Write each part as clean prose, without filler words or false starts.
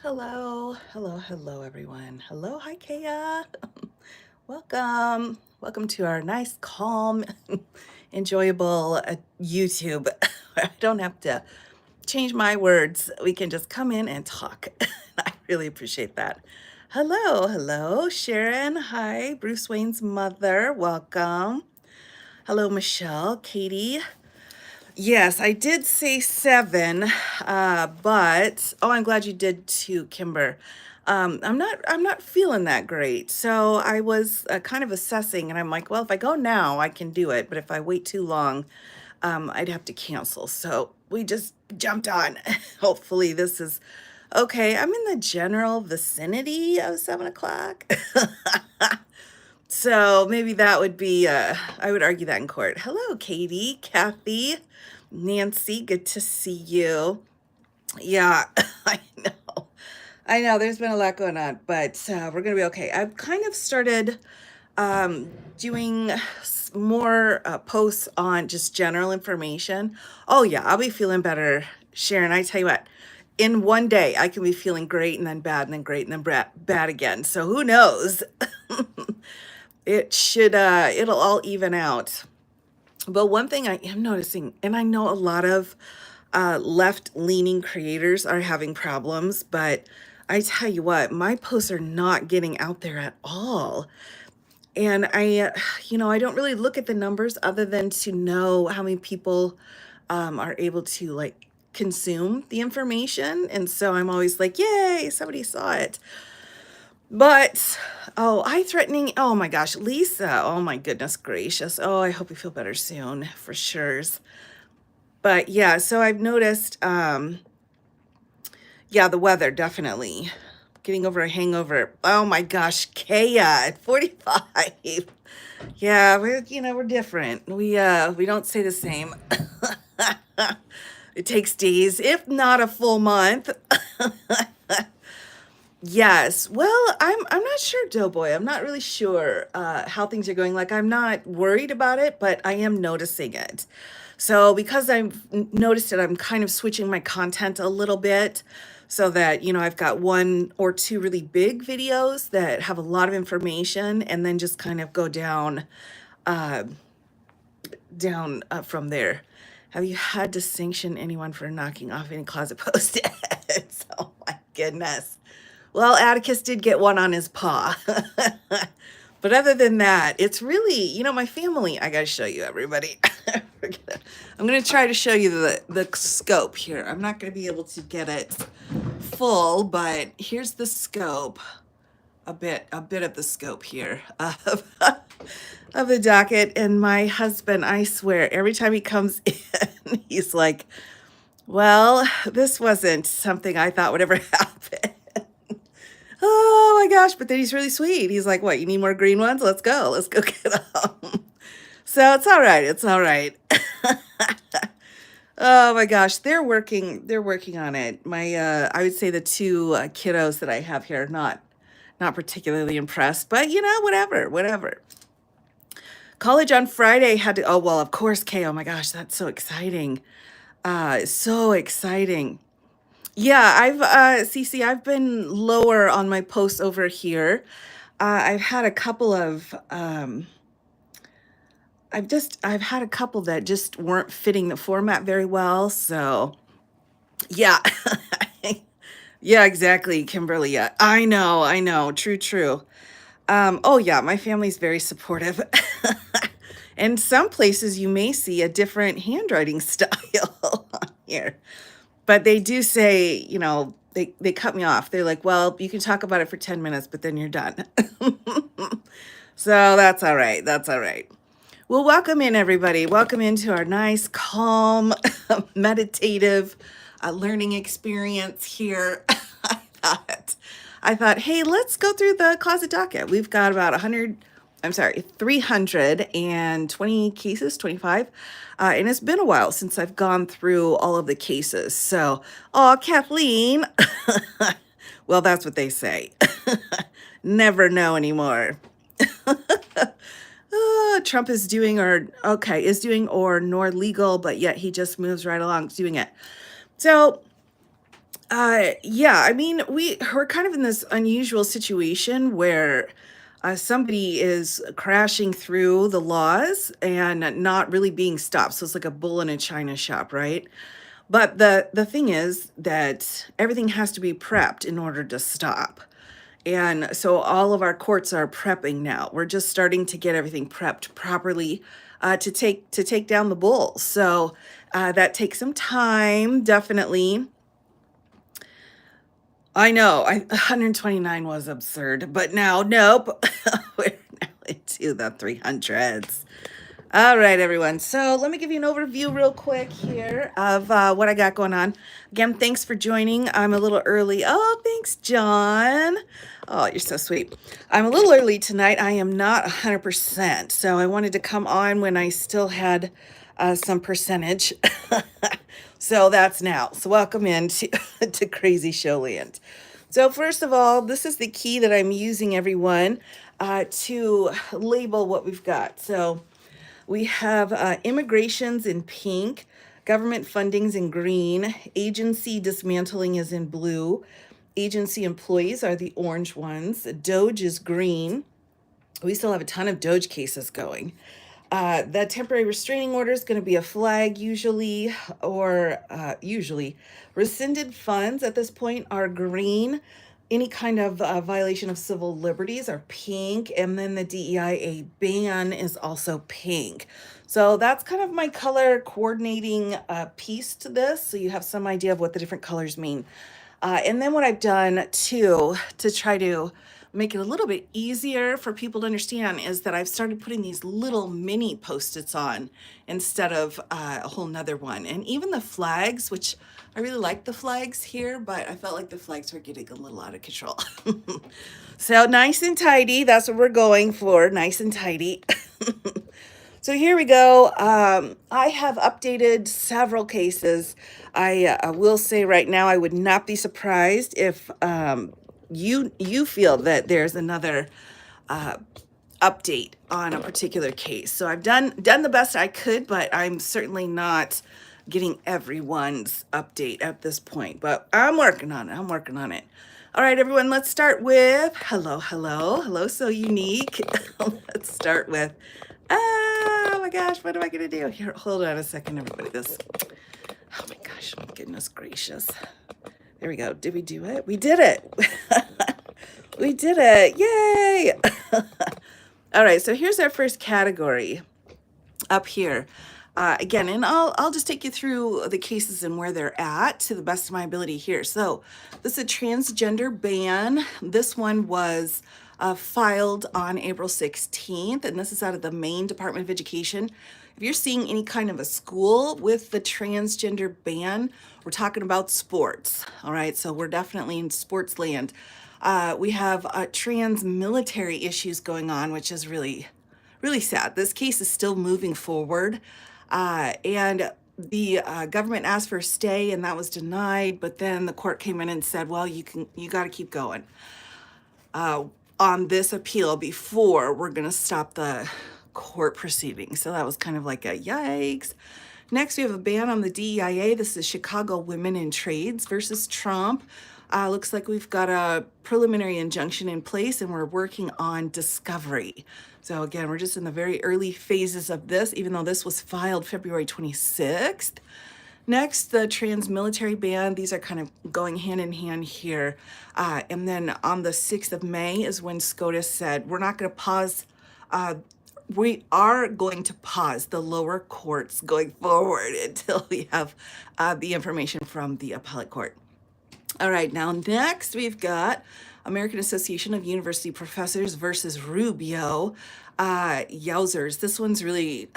Hello, everyone. Hello, hi, Kaya. Welcome to our nice, calm, enjoyable YouTube. I don't have to change my words. We can just come in and talk. I really appreciate that. Hello, Sharon. Hi, Bruce Wayne's mother. Welcome. Hello, Michelle, Katie. Yes, I did say 7, but oh, I'm glad you did too, Kimber. I'm not feeling that great. So I was kind of assessing, and I'm like, well, if I go now, I can do it, but if I wait too long, I'd have to cancel. So we just jumped on. Hopefully, this is okay. I'm in the general vicinity of 7 o'clock. So maybe that would be, I would argue that in court. Hello, Katie, Kathy, Nancy, good to see you. Yeah, I know. I know there's been a lot going on, but we're going to be okay. I've kind of started doing more posts on just general information. Oh, yeah, I'll be feeling better, Sharon. I tell you what, in one day, I can be feeling great and then bad and then great and then bad again. So who knows? It'll all even out. But one thing I am noticing, and I know a lot of left-leaning creators are having problems, but I tell you what, my posts are not getting out there at all. And I don't really look at the numbers other than to know how many people are able to like consume the information. And so I'm always like, yay, somebody saw it. But, oh, eye-threatening, oh my gosh, Lisa, oh my goodness gracious. Oh, I hope you feel better soon, for sure. But yeah, so I've noticed, yeah, the weather, definitely. Getting over a hangover. Oh my gosh, Kaya at 45. Yeah, we're different. We don't say the same. It takes days, if not a full month. Yes. Well, I'm not sure, Doughboy. I'm not really sure how things are going. Like, I'm not worried about it, but I am noticing it. So because I've noticed it, I'm kind of switching my content a little bit so that, I've got 1 or 2 really big videos that have a lot of information and then just kind of go down from there. Have you had to sanction anyone for knocking off any closet post-its? Oh my goodness. Well, Atticus did get one on his paw. But other than that, it's really, my family. I got to show you, everybody. I'm going to try to show you the scope here. I'm not going to be able to get it full, but here's the scope. A bit of the scope here of the docket. And my husband, I swear, every time he comes in, he's like, well, this wasn't something I thought would ever happen. Oh my gosh, but then he's really sweet. He's like, what, you need more green ones? Let's go get them. So it's all right. Oh my gosh, they're working on it. I would say the 2 kiddos that I have here are not particularly impressed, but whatever. College on Friday had to, oh, well, of course, Kay, oh my gosh, that's so exciting. So exciting. Yeah, Cece, I've been lower on my posts over here. I've had a couple of, I've had a couple that just weren't fitting the format very well. So yeah, yeah, exactly, Kimberly. Yeah, I know. True. Oh yeah, my family's very supportive. And some places you may see a different handwriting style on here. But they do say, they cut me off. They're like, well, you can talk about it for 10 minutes, but then you're done. So that's all right. Well, welcome in, everybody. Welcome into our nice, calm, meditative learning experience here. I thought, hey, let's go through the closet docket. We've got about 320 cases, 25. And it's been a while since I've gone through all of the cases. So, oh, Kathleen. Well, that's what they say. Never know anymore. Trump is doing or nor legal, but yet he just moves right along doing it. So Yeah, I mean, we're kind of in this unusual situation where somebody is crashing through the laws and not really being stopped. So it's like a bull in a china shop, right? But the thing is that everything has to be prepped in order to stop. And so all of our courts are prepping now. We're just starting to get everything prepped properly to take down the bull. So that takes some time, definitely. I know, 129 was absurd, but now, nope, we're now into the 300s. All right, everyone. So let me give you an overview real quick here of what I got going on. Again, thanks for joining. I'm a little early. Oh, thanks, John. Oh, you're so sweet. I'm a little early tonight. I am not 100%. So I wanted to come on when I still had some percentage. So that's now. So welcome in to Crazy Showland. So first of all, this is the key that I'm using, everyone, to label what we've got. So we have immigrations in pink, government fundings in green, agency dismantling is in blue, agency employees are the orange ones, Doge is green. We still have a ton of Doge cases going. The temporary restraining order is going to be a flag usually, or usually. Rescinded funds at this point are green. Any kind of violation of civil liberties are pink. And then the DEIA ban is also pink. So that's kind of my color coordinating piece to this. So you have some idea of what the different colors mean. And then what I've done too, to try to make it a little bit easier for people to understand, is that I've started putting these little mini post-its on instead of a whole nother one. And even the flags, which I really like the flags here, but I felt like the flags were getting a little out of control. So nice and tidy, that's what we're going for, nice and tidy. So here we go. I have updated several cases. I will say right now, I would not be surprised if you feel that there's another update on a particular case. So I've done the best I could, but I'm certainly not getting everyone's update at this point. But I'm working on it. I'm working on it. All right, everyone, let's start with hello, hello, hello, so unique. Let's start with, oh my gosh, what am I gonna do? Here, hold on a second, everybody. Oh my gosh, goodness gracious. There we go. Did we do it? We did it. We did it. Yay. All right, so here's our first category up here. Again, and I'll just take you through the cases and where they're at to the best of my ability here. So this is a transgender ban. This one was filed on April 16th, and this is out of the Maine Department of Education. If you're seeing any kind of a school with the transgender ban, we're talking about sports. All right, so we're definitely in sports land. We have trans military issues going on, which is really sad. This case is still moving forward. And the government asked for a stay, and that was denied. But then the court came in and said, well, you got to keep going on this appeal before we're going to stop the court proceedings. So that was kind of like a yikes. Next, we have a ban on the DEIA. This is Chicago Women in Trades versus Trump. Looks like we've got a preliminary injunction in place, and we're working on discovery. So again, we're just in the very early phases of this, even though this was filed February 26th. Next, the trans military ban. These are kind of going hand in hand here. And then on the 6th of May is when SCOTUS said, we're not going to pause. We are going to pause the lower courts going forward until we have the information from the appellate court. All right, now next we've got American Association of University Professors versus Rubio. Yowzers, this one's really,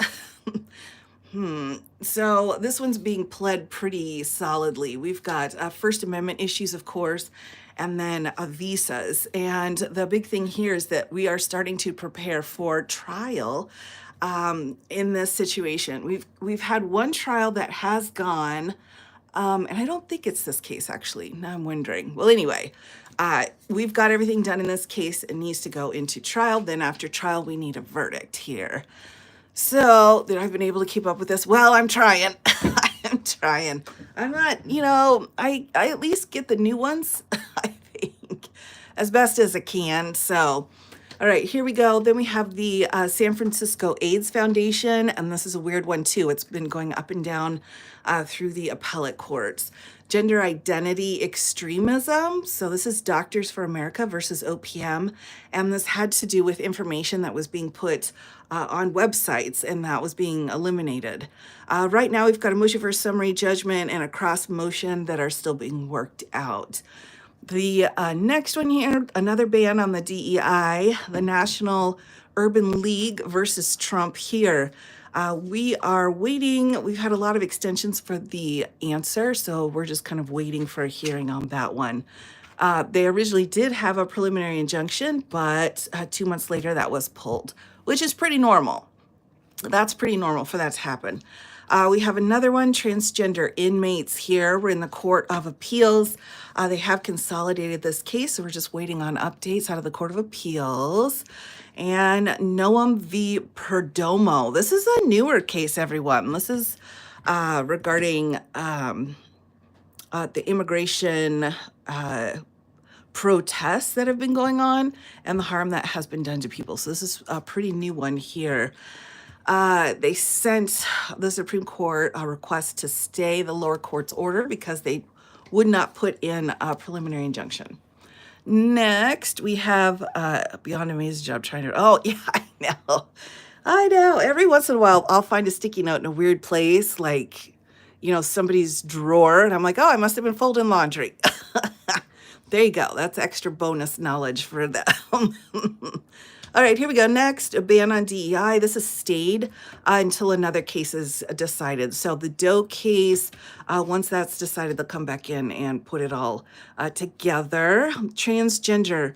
So this one's being pled pretty solidly. We've got First Amendment issues, of course, and then visas. And the big thing here is that we are starting to prepare for trial in this situation. We've had one trial that has gone. And I don't think it's this case, actually. Now I'm wondering. Well, anyway, we've got everything done in this case. It needs to go into trial. Then after trial, we need a verdict here. So that I've been able to keep up with this. Well, I'm trying. I'm trying. I'm not, I at least get the new ones, I think, as best as I can. So, all right, here we go. Then we have the San Francisco AIDS Foundation, and this is a weird one too. It's been going up and down through the appellate courts. Gender identity extremism. So this is Doctors for America versus OPM, and this had to do with information that was being put on websites, and that was being eliminated. Right now, we've got a motion for summary judgment and a cross motion that are still being worked out. The next one here, another ban on the DEI, the National Urban League versus Trump here. We are waiting. We've had a lot of extensions for the answer, so we're just kind of waiting for a hearing on that one. They originally did have a preliminary injunction, but 2 months later that was pulled, which is pretty normal. That's pretty normal for that to happen. We have another one, transgender inmates here. We're in the Court of Appeals. They have consolidated this case, so we're just waiting on updates out of the Court of Appeals. And Noam v. Perdomo. This is a newer case, everyone. This is regarding the immigration protests that have been going on and the harm that has been done to people. So this is a pretty new one here. They sent the Supreme Court a request to stay the lower court's order because they would not put in a preliminary injunction. Next, we have Beyond Amazing Job trying to, oh, yeah, I know. Every once in a while, I'll find a sticky note in a weird place, like, somebody's drawer, and I'm like, oh, I must have been folding laundry. There you go. That's extra bonus knowledge for them. All right, here we go. Next, a ban on DEI. This is stayed until another case is decided. So the Doe case, once that's decided, they'll come back in and put it all together. Transgender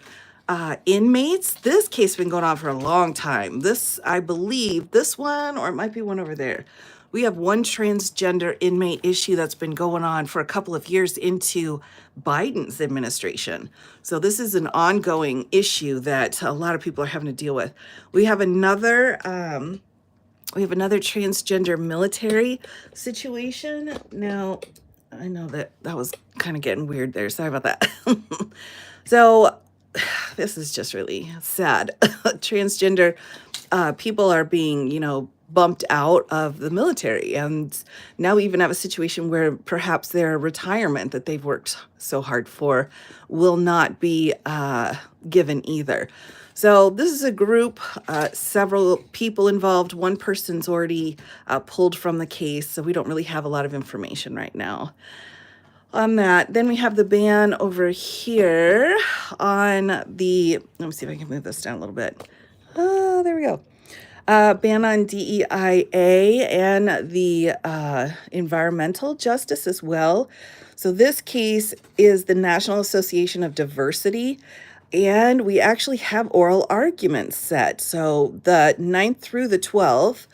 inmates. This case has been going on for a long time. This, I believe, this one, or it might be one over there. We have one transgender inmate issue that's been going on for a couple of years into Biden's administration. So this is an ongoing issue that a lot of people are having to deal with. We have another transgender military situation. Now, I know that was kind of getting weird there. Sorry about that. So this is just really sad. Transgender people are being, bumped out of the military. And now we even have a situation where perhaps their retirement that they've worked so hard for will not be given either. So this is a group, several people involved. One person's already pulled from the case, so we don't really have a lot of information right now on that. Then we have the ban over here on let me see if I can move this down a little bit. Oh, there we go. Ban on DEIA and the environmental justice as well. So this case is the National Association of Diversity, and we actually have oral arguments set. So the 9th through the 12th,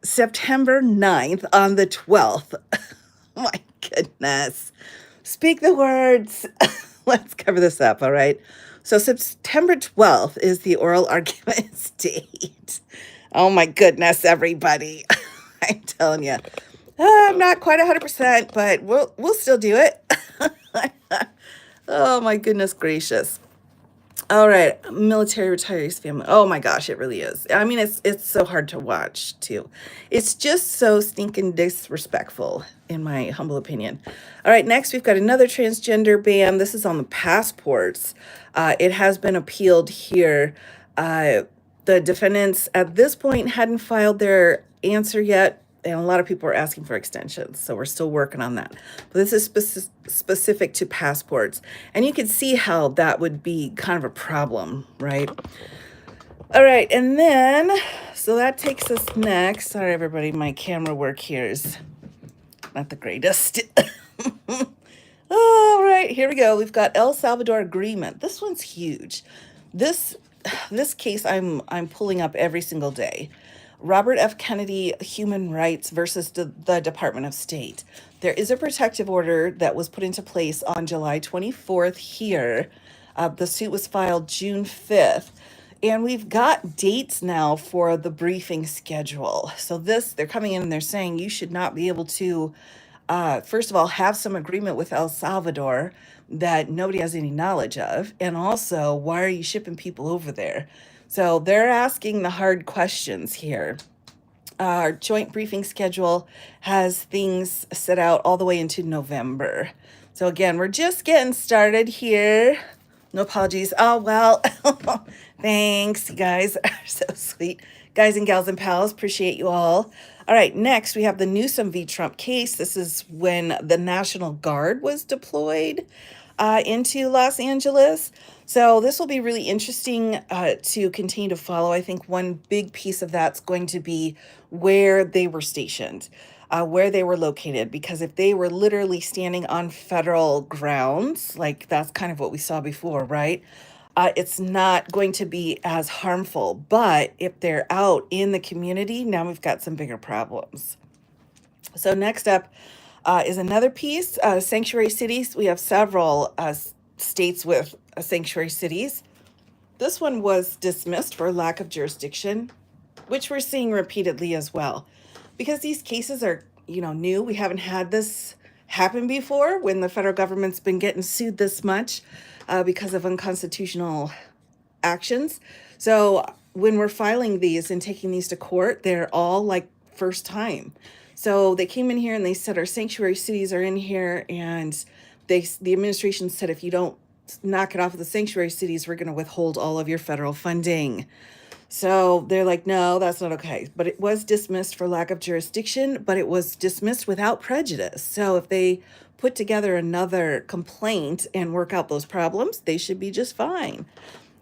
September 9th on the 12th. Oh my goodness. Speak the words. Let's cover this up, all right? So September 12th is the oral arguments date. Oh my goodness, everybody. I'm telling you. I'm not quite 100%, but we'll still do it. Oh my goodness gracious. All right, military retirees family. Oh my gosh, it really is. I mean, it's so hard to watch too. It's just so stinking disrespectful, in my humble opinion. All right, next we've got another transgender ban. This is on the passports. It has been appealed here. The defendants at this point hadn't filed their answer yet, and a lot of people are asking for extensions, so we're still working on that. But this is specific to passports, and you can see how that would be kind of a problem, right? All right, and then, so that takes us next. Sorry, everybody, my camera work here is not the greatest. All right, here we go. We've got El Salvador agreement. This one's huge. This case I'm pulling up every single day. Robert F. Kennedy Human Rights versus the Department of State. There is a protective order that was put into place on July 24th here. The suit was filed June 5th. And we've got dates now for the briefing schedule. So they're coming in and they're saying you should not be able to, first of all, have some agreement with El Salvador that nobody has any knowledge of. And also, why are you shipping people over there? So they're asking the hard questions here. Our joint briefing schedule has things set out all the way into November. So again, we're just getting started here. No apologies. Oh, well, thanks. You guys are so sweet. Guys and gals and pals, appreciate you all. All right, next we have the Newsom v. Trump case. This is when the National Guard was deployed into Los Angeles. So this will be really interesting to continue to follow. I think one big piece of that's going to be where they were stationed, where they were located, because if they were literally standing on federal grounds, like that's kind of what we saw before, right? It's not going to be as harmful. But if they're out in the community, now we've got some bigger problems. So next up is another piece, sanctuary cities. We have several states with sanctuary cities. This one was dismissed for lack of jurisdiction, which we're seeing repeatedly as well. Because these cases are, new. We haven't had this happen before when the federal government's been getting sued this much because of unconstitutional actions. So when we're filing these and taking these to court, they're all like first time. So they came in here and they said our sanctuary cities are in here, and the administration said if you don't knock it off of the sanctuary cities, we're going to withhold all of your federal funding. So they're like, no, that's not okay. But it was dismissed for lack of jurisdiction, but it was dismissed without prejudice. So if they put together another complaint and work out those problems, they should be just fine.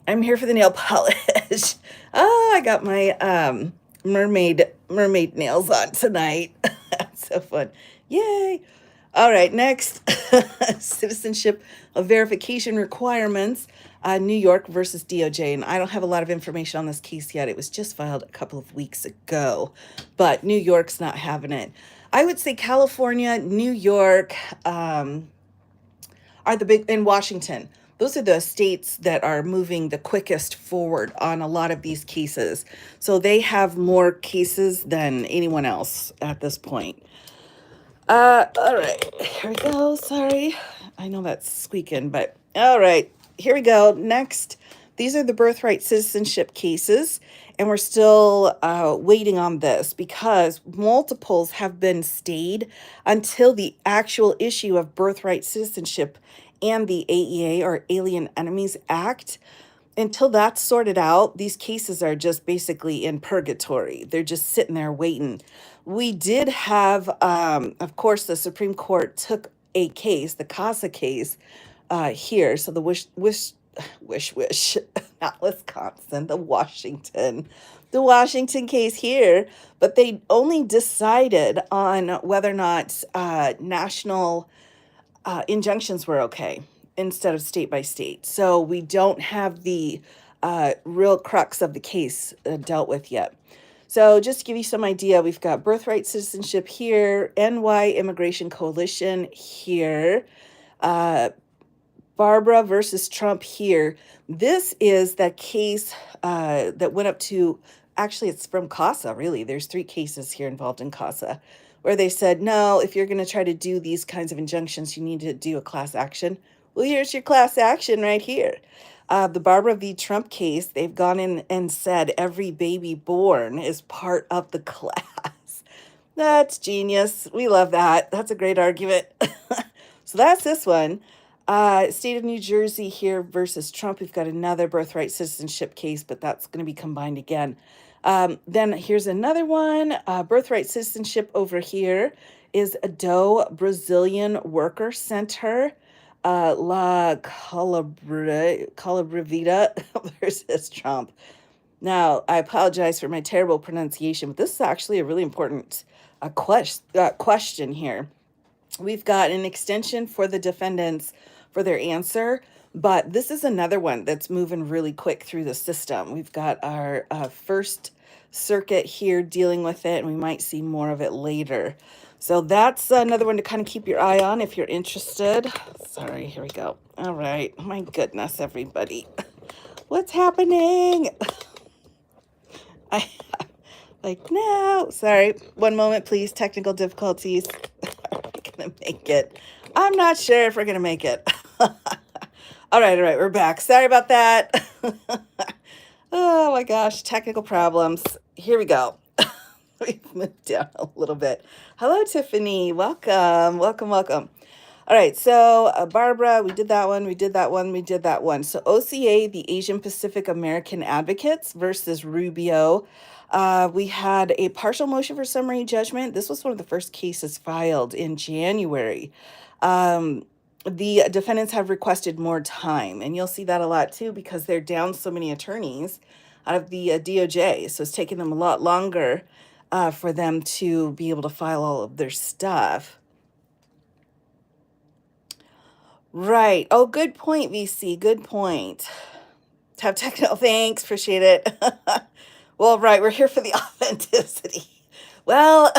I'm here for the nail polish. Oh, I got my mermaid nails on tonight. That's so fun. Yay. All right, next, citizenship verification requirements, New York versus DOJ. And I don't have a lot of information on this case yet. It was just filed a couple of weeks ago, but New York's not having it. I would say California, New York are the big, in Washington. Those are the states that are moving the quickest forward on a lot of these cases. So they have more cases than anyone else at this point. All right, here we go. Sorry. I know that's squeaking, but all right, here we go. Next, these are the birthright citizenship cases, and we're still waiting on this because multiples have been stayed until the actual issue of birthright citizenship and the AEA, or Alien Enemies Act. Until that's sorted out, these cases are just basically in purgatory. They're just sitting there waiting. We did have, of course, the Supreme Court took a case, the CASA case, here. So the not Wisconsin, the Washington case here. But they only decided on whether or not national injunctions were okay instead of state by state. So we don't have the real crux of the case dealt with yet. So just to give you some idea, we've got birthright citizenship here, NY Immigration Coalition here, Barbara versus Trump here. This is that case that went up to, actually it's from CASA, really. There's 3 cases here involved in CASA, where they said, no, if you're going to try to do these kinds of injunctions, you need to do a class action. Well, here's your class action right here. The Barbara v. Trump case, they've gone in and said every baby born is part of the class. That's genius. We love that. That's a great argument. So that's this one. State of New Jersey here versus Trump. We've got another birthright citizenship case, but that's going to be combined again. Then here's another one. Birthright citizenship over here is Ado Brazilian Worker Center. La Calabrevita versus Trump. Now, I apologize for my terrible pronunciation, but this is actually a really important question here. We've got an extension for the defendants for their answer, but this is another one that's moving really quick through the system. We've got our First Circuit here dealing with it, and we might see more of it later. So that's another one to kind of keep your eye on if you're interested. Sorry, here we go. All right. My goodness, everybody. What's happening? I like, no, sorry. One moment, please. Technical difficulties. Are we gonna make it? I'm not sure if we're gonna make it. All right, we're back. Sorry about that. Oh my gosh, technical problems. Here we go. We've moved down a little bit. Hello, Tiffany. Welcome, welcome, welcome. All right, so Barbara, we did that one, we did that one, we did that one. So OCA, the Asian Pacific American Advocates versus Rubio. We had a partial motion for summary judgment. This was one of the first cases filed in January. The defendants have requested more time, and you'll see that a lot too because they're down so many attorneys out of the DOJ. So it's taking them a lot longer for them to be able to file all of their stuff. Right. Oh, good point, VC. Good point. Have technical. Thanks. Appreciate it. Well, right. We're here for the authenticity. Well,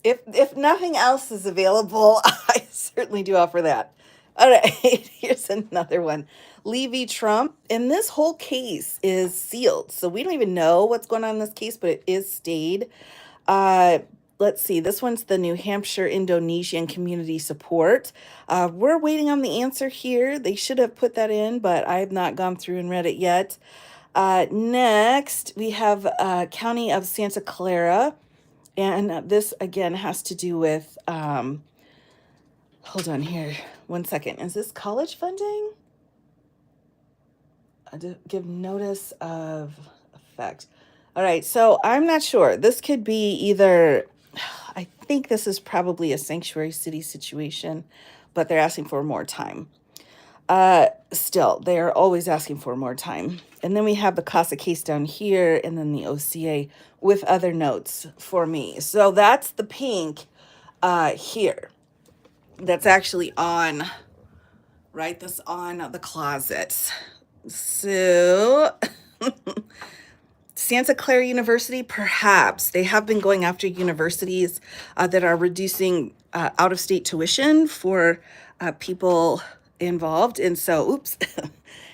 if nothing else is available, I certainly do offer that. All right. Here's another one. Levy Trump. And this whole case is sealed. So we don't even know what's going on in this case, but it is stayed. Let's see, this one's the New Hampshire Indonesian Community Support. We're waiting on the answer here. They should have put that in, but I have not gone through and read it yet. Next, we have County of Santa Clara. And this, again, has to do with, hold on here, 1 second. Is this college funding? Give notice of effect. All right, so I'm not sure. This could be either, I think this is probably a sanctuary city situation, but they're asking for more time. Still, they are always asking for more time. And then we have the CASA case down here, and then the OCA with other notes for me. So that's the pink here. That's actually on, right? That's on the closets. So Santa Clara University, perhaps. They have been going after universities that are reducing out-of-state tuition for people involved. And so, oops.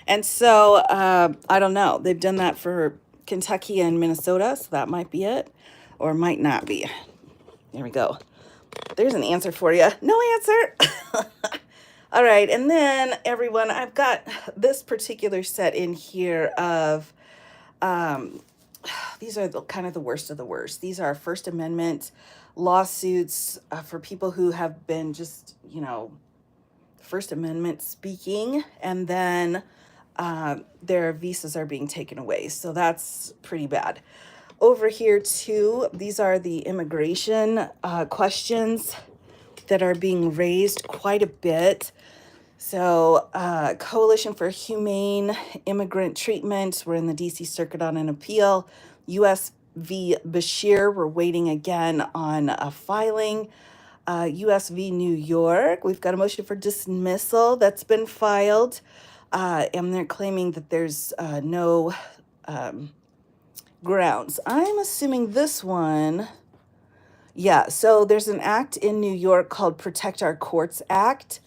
And so, I don't know. They've done that for Kentucky and Minnesota, so that might be it, or might not be. There we go. There's an answer for you. No answer. All right, and then everyone, I've got this particular set in here of, these are kind of the worst of the worst. These are First Amendment lawsuits for people who have been just, First Amendment speaking, and then their visas are being taken away. So that's pretty bad. Over here too, these are the immigration questions that are being raised quite a bit. So Coalition for Humane Immigrant Treatment, we're in the DC Circuit on an appeal. U.S. v. Bashir, we're waiting again on a filing. U.S. v. New York, we've got a motion for dismissal that's been filed. And they're claiming that there's no grounds. I'm assuming this one, yeah, so there's an act in New York called Protect Our Courts Act.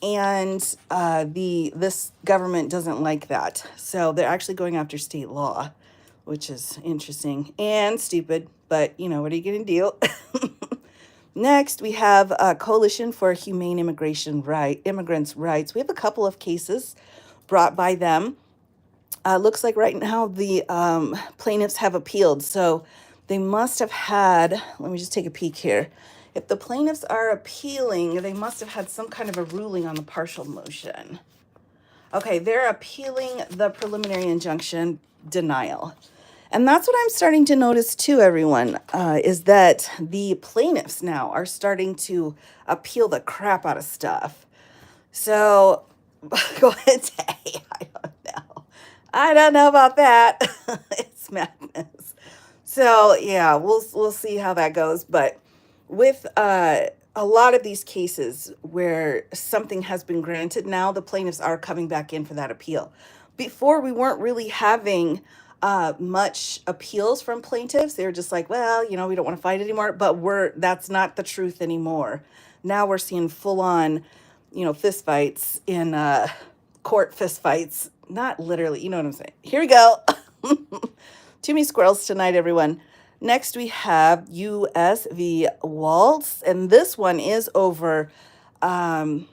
And this government doesn't like that. So they're actually going after state law, which is interesting and stupid, but what are you going to do? Next, we have Coalition for Humane Immigrants' Rights. We have a couple of cases brought by them. Looks like right now the plaintiffs have appealed. So they must have had, let me just take a peek here. If the plaintiffs are appealing, they must have had some kind of a ruling on the partial motion. Okay, they're appealing the preliminary injunction denial. And that's what I'm starting to notice too, everyone, is that the plaintiffs now are starting to appeal the crap out of stuff. So, go ahead, say, I don't know. I don't know about that. It's madness. So, yeah, we'll see how that goes. But with a lot of these cases where something has been granted, now the plaintiffs are coming back in for that appeal. Before, we weren't really having much appeals from plaintiffs. They were just like, well, we don't want to fight anymore. But that's not the truth anymore. Now we're seeing full on, fist fights in court fist fights not literally, you know what I'm saying. Here we go. Too many squirrels tonight, everyone. Next, we have US v. Waltz, and this one is over um,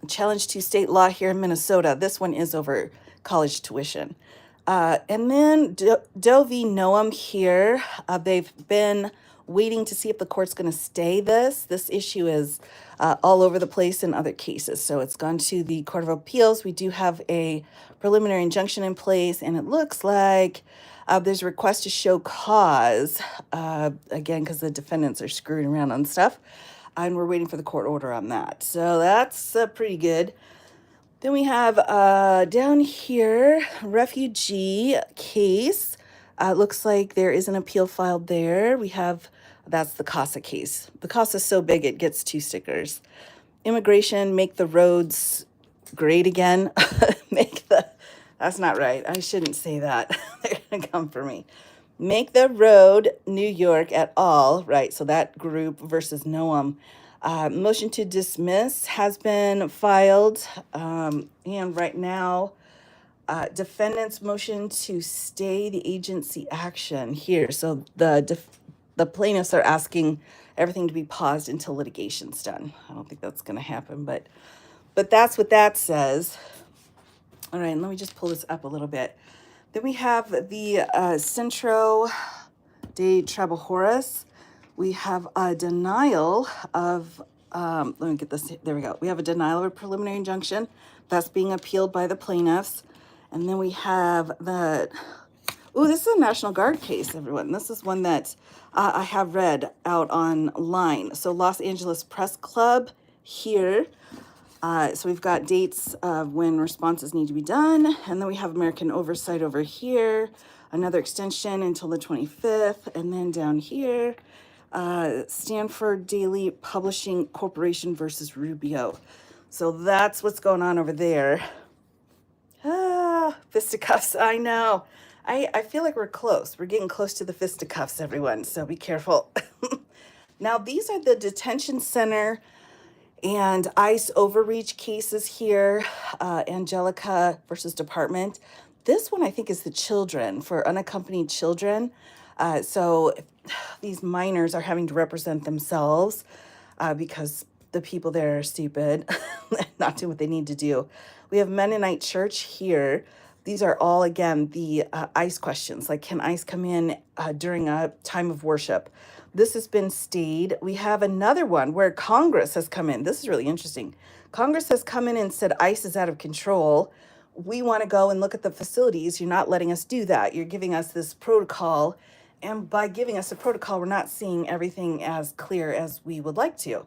challenge to state law here in Minnesota. This one is over college tuition. And then Doe v. Noam here. They've been waiting to see if the court's going to stay this. This issue is all over the place in other cases. So it's gone to the Court of Appeals. We do have a preliminary injunction in place, and it looks like there's a request to show cause, again, because the defendants are screwing around on stuff. And we're waiting for the court order on that. So that's pretty good. Then we have down here, refugee case. Looks like there is an appeal filed there. We have, that's the CASA case. The CASA is so big it gets 2 stickers. Immigration, make the roads great again. That's not right. I shouldn't say that. They're going to come for me. Make the road New York at all, right? So that group versus Noam. Motion to dismiss has been filed. And right now, defendant's motion to stay the agency action here. So the plaintiffs are asking everything to be paused until litigation's done. I don't think that's going to happen, but that's what that says. All right, and let me just pull this up a little bit. Then we have the Centro de Trabajadores. We have a denial of, let me get this, there we go. We have a denial of a preliminary injunction that's being appealed by the plaintiffs. And then we have the, this is a National Guard case, everyone. This is one that I have read out online. So Los Angeles Press Club here. So we've got dates of when responses need to be done. And then we have American Oversight over here. Another extension until the 25th. And then down here, Stanford Daily Publishing Corporation versus Rubio. So that's what's going on over there. Fisticuffs, I know. I feel like we're close. We're getting close to the fisticuffs, everyone. So be careful. Now, these are the detention center and ICE overreach cases here, Angelica versus Department. This one, I think, is the children, for unaccompanied children. So these minors are having to represent themselves because the people there are stupid, not doing what they need to do. We have Mennonite Church here. These are all, again, the ICE questions, like can ICE come in during a time of worship? This has been stayed. We have another one where Congress has come in. This is really interesting. Congress has come in and said ICE is out of control. We want to go and look at the facilities. You're not letting us do that. You're giving us this protocol. And by giving us a protocol, we're not seeing everything as clear as we would like to.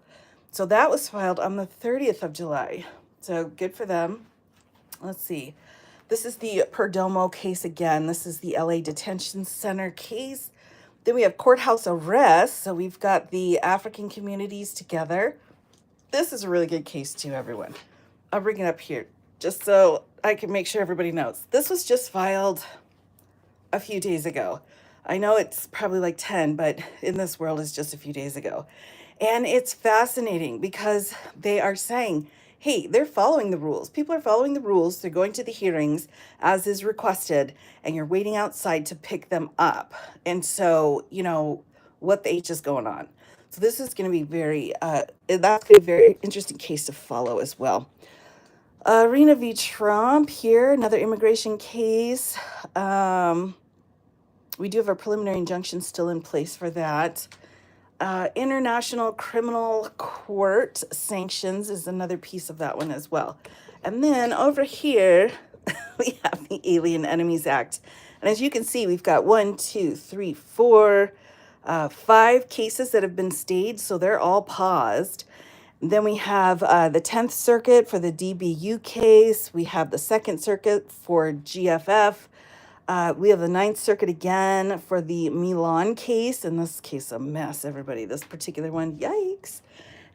So that was filed on the 30th of July. So good for them. Let's see. This is the Perdomo case again. This is the LA Detention Center case. Then we have courthouse arrest. So we've got the African communities together. This is a really good case too, everyone. I'll bring it up here just so I can make sure everybody knows. This was just filed a few days ago. I know it's probably like 10, but in this world it's just a few days ago. And it's fascinating because they are saying, hey, they're following the rules. People are following the rules. They're going to the hearings as is requested, and you're waiting outside to pick them up. And so, what the H is going on. So this is going to be that's going to be a very interesting case to follow as well. Rena v. Trump here, another immigration case. We do have a preliminary injunction still in place for that. International Criminal Court sanctions is another piece of that one as well. And then over here, we have the Alien Enemies Act. And as you can see, we've got 5 cases that have been stayed, so they're all paused. Then we have the 10th Circuit for the DBU case. We have the 2nd Circuit for GFF. We have the 9th Circuit again for the Milan case. In this case, a mess, everybody. This particular one, yikes.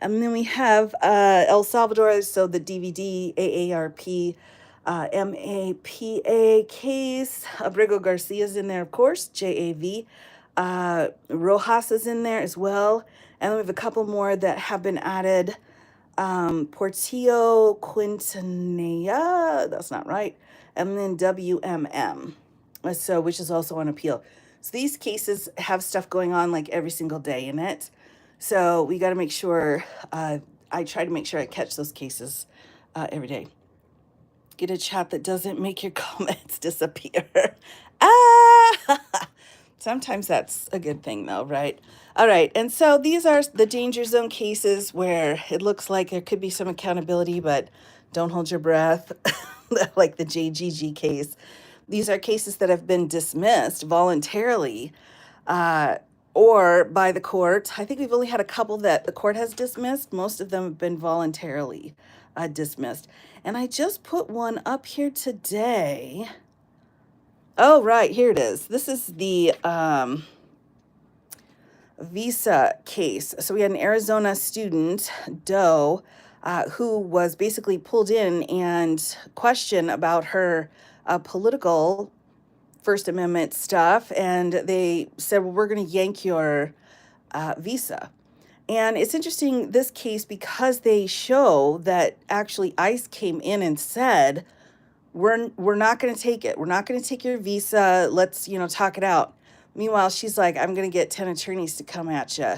And then we have El Salvador, so the DVD, AARP, MAPA case. Abrego Garcia's in there, of course, JAV. Rojas is in there as well. And then we have a couple more that have been added. Portillo Quintanilla, that's not right. and then WMM, so which is also on appeal. So these cases have stuff going on like every single day in it. So we got to make sure, I try to make sure I catch those cases every day. Get a chat that doesn't make your comments disappear. Ah! Sometimes that's a good thing, though, right? All right. And so these are the danger zone cases where it looks like there could be some accountability, but don't hold your breath, like the JGG case. These are cases that have been dismissed voluntarily or by the court. I think we've only had a couple that the court has dismissed. Most of them have been voluntarily dismissed. And I just put one up here today. Oh, right, here it is. This is the visa case. So we had an Arizona student, Doe, who was basically pulled in and questioned about her political First Amendment stuff. And they said, well, we're going to yank your visa. And it's interesting, this case, because they show that actually ICE came in and said, we're not going to take it. We're not going to take your visa. Let's, talk it out. Meanwhile, she's like, I'm going to get 10 attorneys to come at you.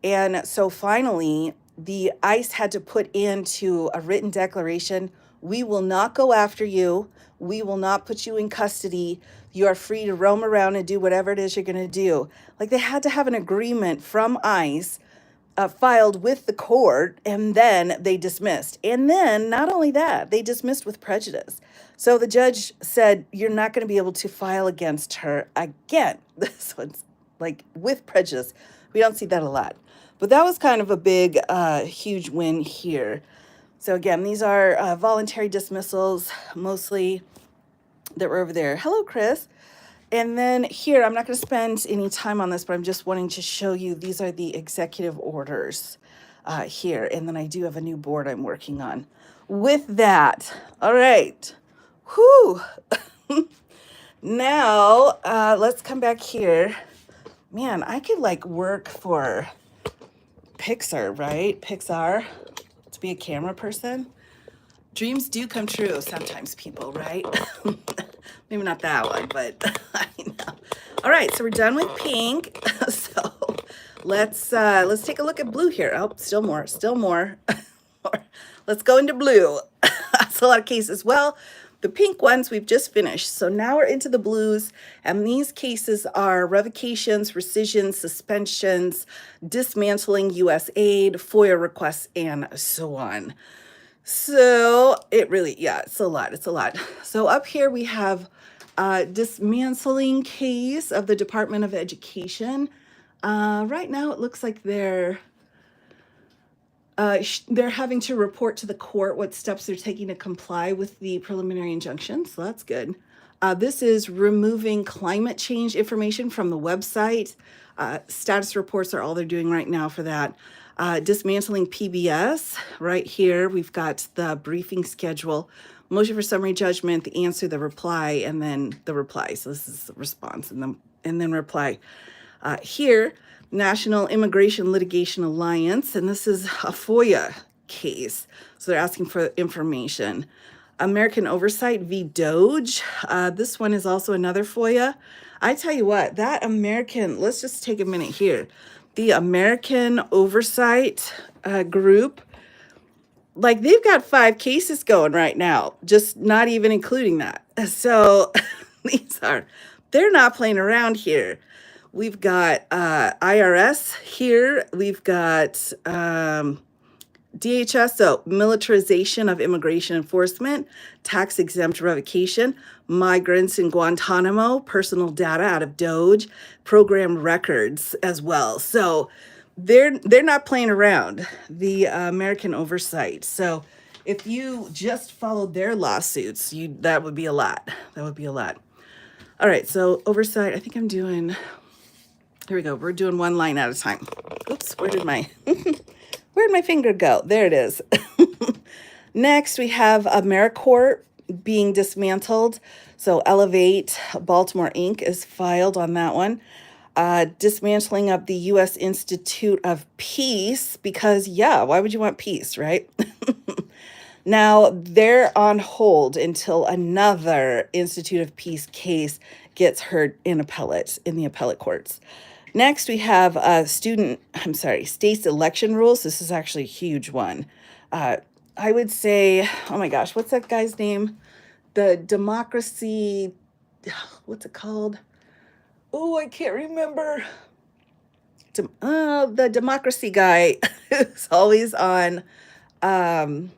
And so finally, the ICE had to put into a written declaration, we will not go after you. We will not put you in custody. You are free to roam around and do whatever it is you're going to do. Like, they had to have an agreement from ICE filed with the court, and then they dismissed. And then not only that, they dismissed with prejudice. So the judge said, you're not going to be able to file against her again. This one's like with prejudice. We don't see that a lot. But that was kind of a big, huge win here. So again, these are voluntary dismissals, mostly that were over there. Hello, Chris. And then here, I'm not going to spend any time on this, but I'm just wanting to show you, these are the executive orders here. And then I do have a new board I'm working on. With that, all right. Whew. Now, let's come back here. Man, I could like work for Pixar, right? Pixar, to be a camera person. Dreams do come true sometimes, people, right? Maybe not that one, but I know. All right, so we're done with pink. So let's take a look at blue here. Oh, still more. Let's go into blue. That's a lot of cases. Well, the pink ones we've just finished. So now we're into the blues, and these cases are revocations, rescissions, suspensions, dismantling U.S. aid, FOIA requests, and so on. So it really, it's a lot. So up here we have dismantling case of the Department of Education. Right now it looks like they're having to report to the court what steps they're taking to comply with the preliminary injunction. So that's good. This is removing climate change information from the website. Status reports are all they're doing right now for that. Dismantling PBS. Right here, we've got the briefing schedule, motion for summary judgment, the answer, the reply, and then the reply. So this is the response and then reply. Here, National Immigration Litigation Alliance, and this is a FOIA case. So they're asking for information. American Oversight v. Doge. This one is also another FOIA. I tell you what, let's just take a minute here. The American Oversight group, like they've got 5 cases going right now, just not even including that. So they're not playing around here. We've got IRS here. We've got DHS, so militarization of immigration enforcement, tax exempt revocation, migrants in Guantanamo, personal data out of Doge, program records as well. So they're not playing around, the American Oversight. So if you just followed their lawsuits, that would be a lot. All right, so oversight, I think I'm doing, here we go. We're doing one line at a time. Oops, where'd my finger go? There it is. Next, we have AmeriCorps being dismantled. So Elevate Baltimore Inc. is filed on that one. Dismantling of the U.S. Institute of Peace, because, why would you want peace, right? Now they're on hold until another Institute of Peace case gets heard in the appellate courts. Next, we have states election rules. This is actually a huge one. I would say, oh my gosh, what's that guy's name? The democracy, what's it called? Oh, I can't remember. The democracy guy is always on.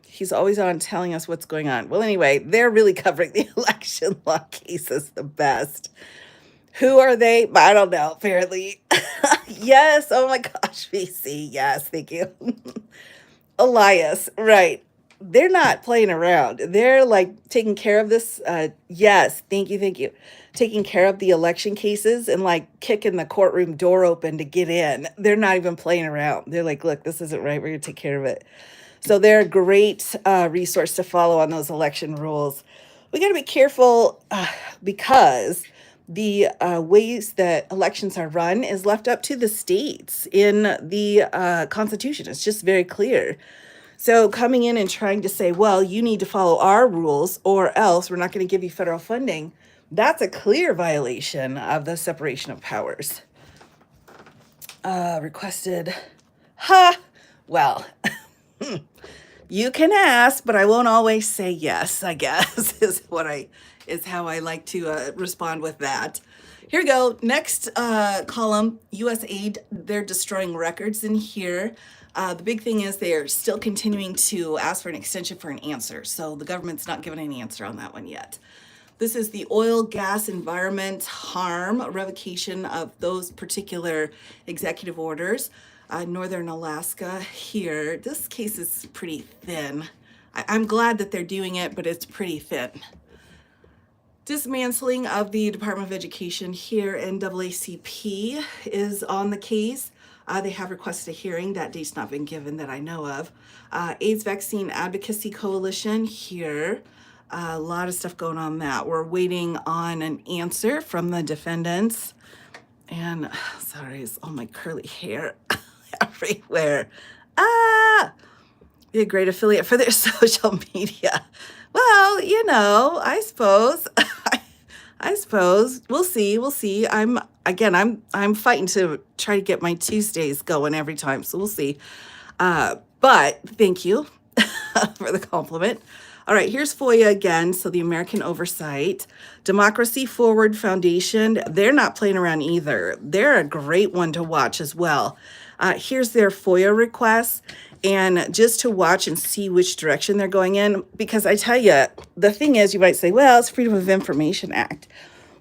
He's always on telling us what's going on. Well, anyway, they're really covering the election law cases the best. Who are they? I don't know, apparently. Yes, oh my gosh, VC. Yes, thank you. Elias, right. They're not playing around. They're like taking care of this. Yes, thank you, thank you. Taking care of the election cases and like kicking the courtroom door open to get in. They're not even playing around. They're like, look, this isn't right. We're going to take care of it. So they're a great resource to follow on those election rules. We got to be careful because the ways that elections are run is left up to the states in the Constitution. It's just very clear. So coming in and trying to say, well, you need to follow our rules or else we're not going to give you federal funding, that's a clear violation of the separation of powers. Requested, well, you can ask, but I won't always say yes, I guess, is how I like to respond with that. Here we go. Next column, U.S. aid. They're destroying records in here. The big thing is they are still continuing to ask for an extension for an answer. So the government's not given an answer on that one yet. This is the oil, gas, environment, harm, revocation of those particular executive orders. Northern Alaska here. This case is pretty thin. I'm glad that they're doing it, but it's pretty thin. Dismantling of the Department of Education here, NAACP is on the case. They have requested a hearing. That date's not been given that I know of. AIDS Vaccine Advocacy Coalition here. A lot of stuff going on that. We're waiting on an answer from the defendants. And sorry, it's all my curly hair everywhere. Be a great affiliate for their social media. Well, I suppose. I suppose we'll see. I'm fighting to try to get my Tuesdays going every time, so we'll see. But thank you for the compliment. All right, here's FOIA again. So the American Oversight Democracy Forward Foundation, they're not playing around either. They're a great one to watch as well. Here's their FOIA requests, and just to watch and see which direction they're going in, because I tell you, the thing is, you might say, well, it's Freedom of Information Act,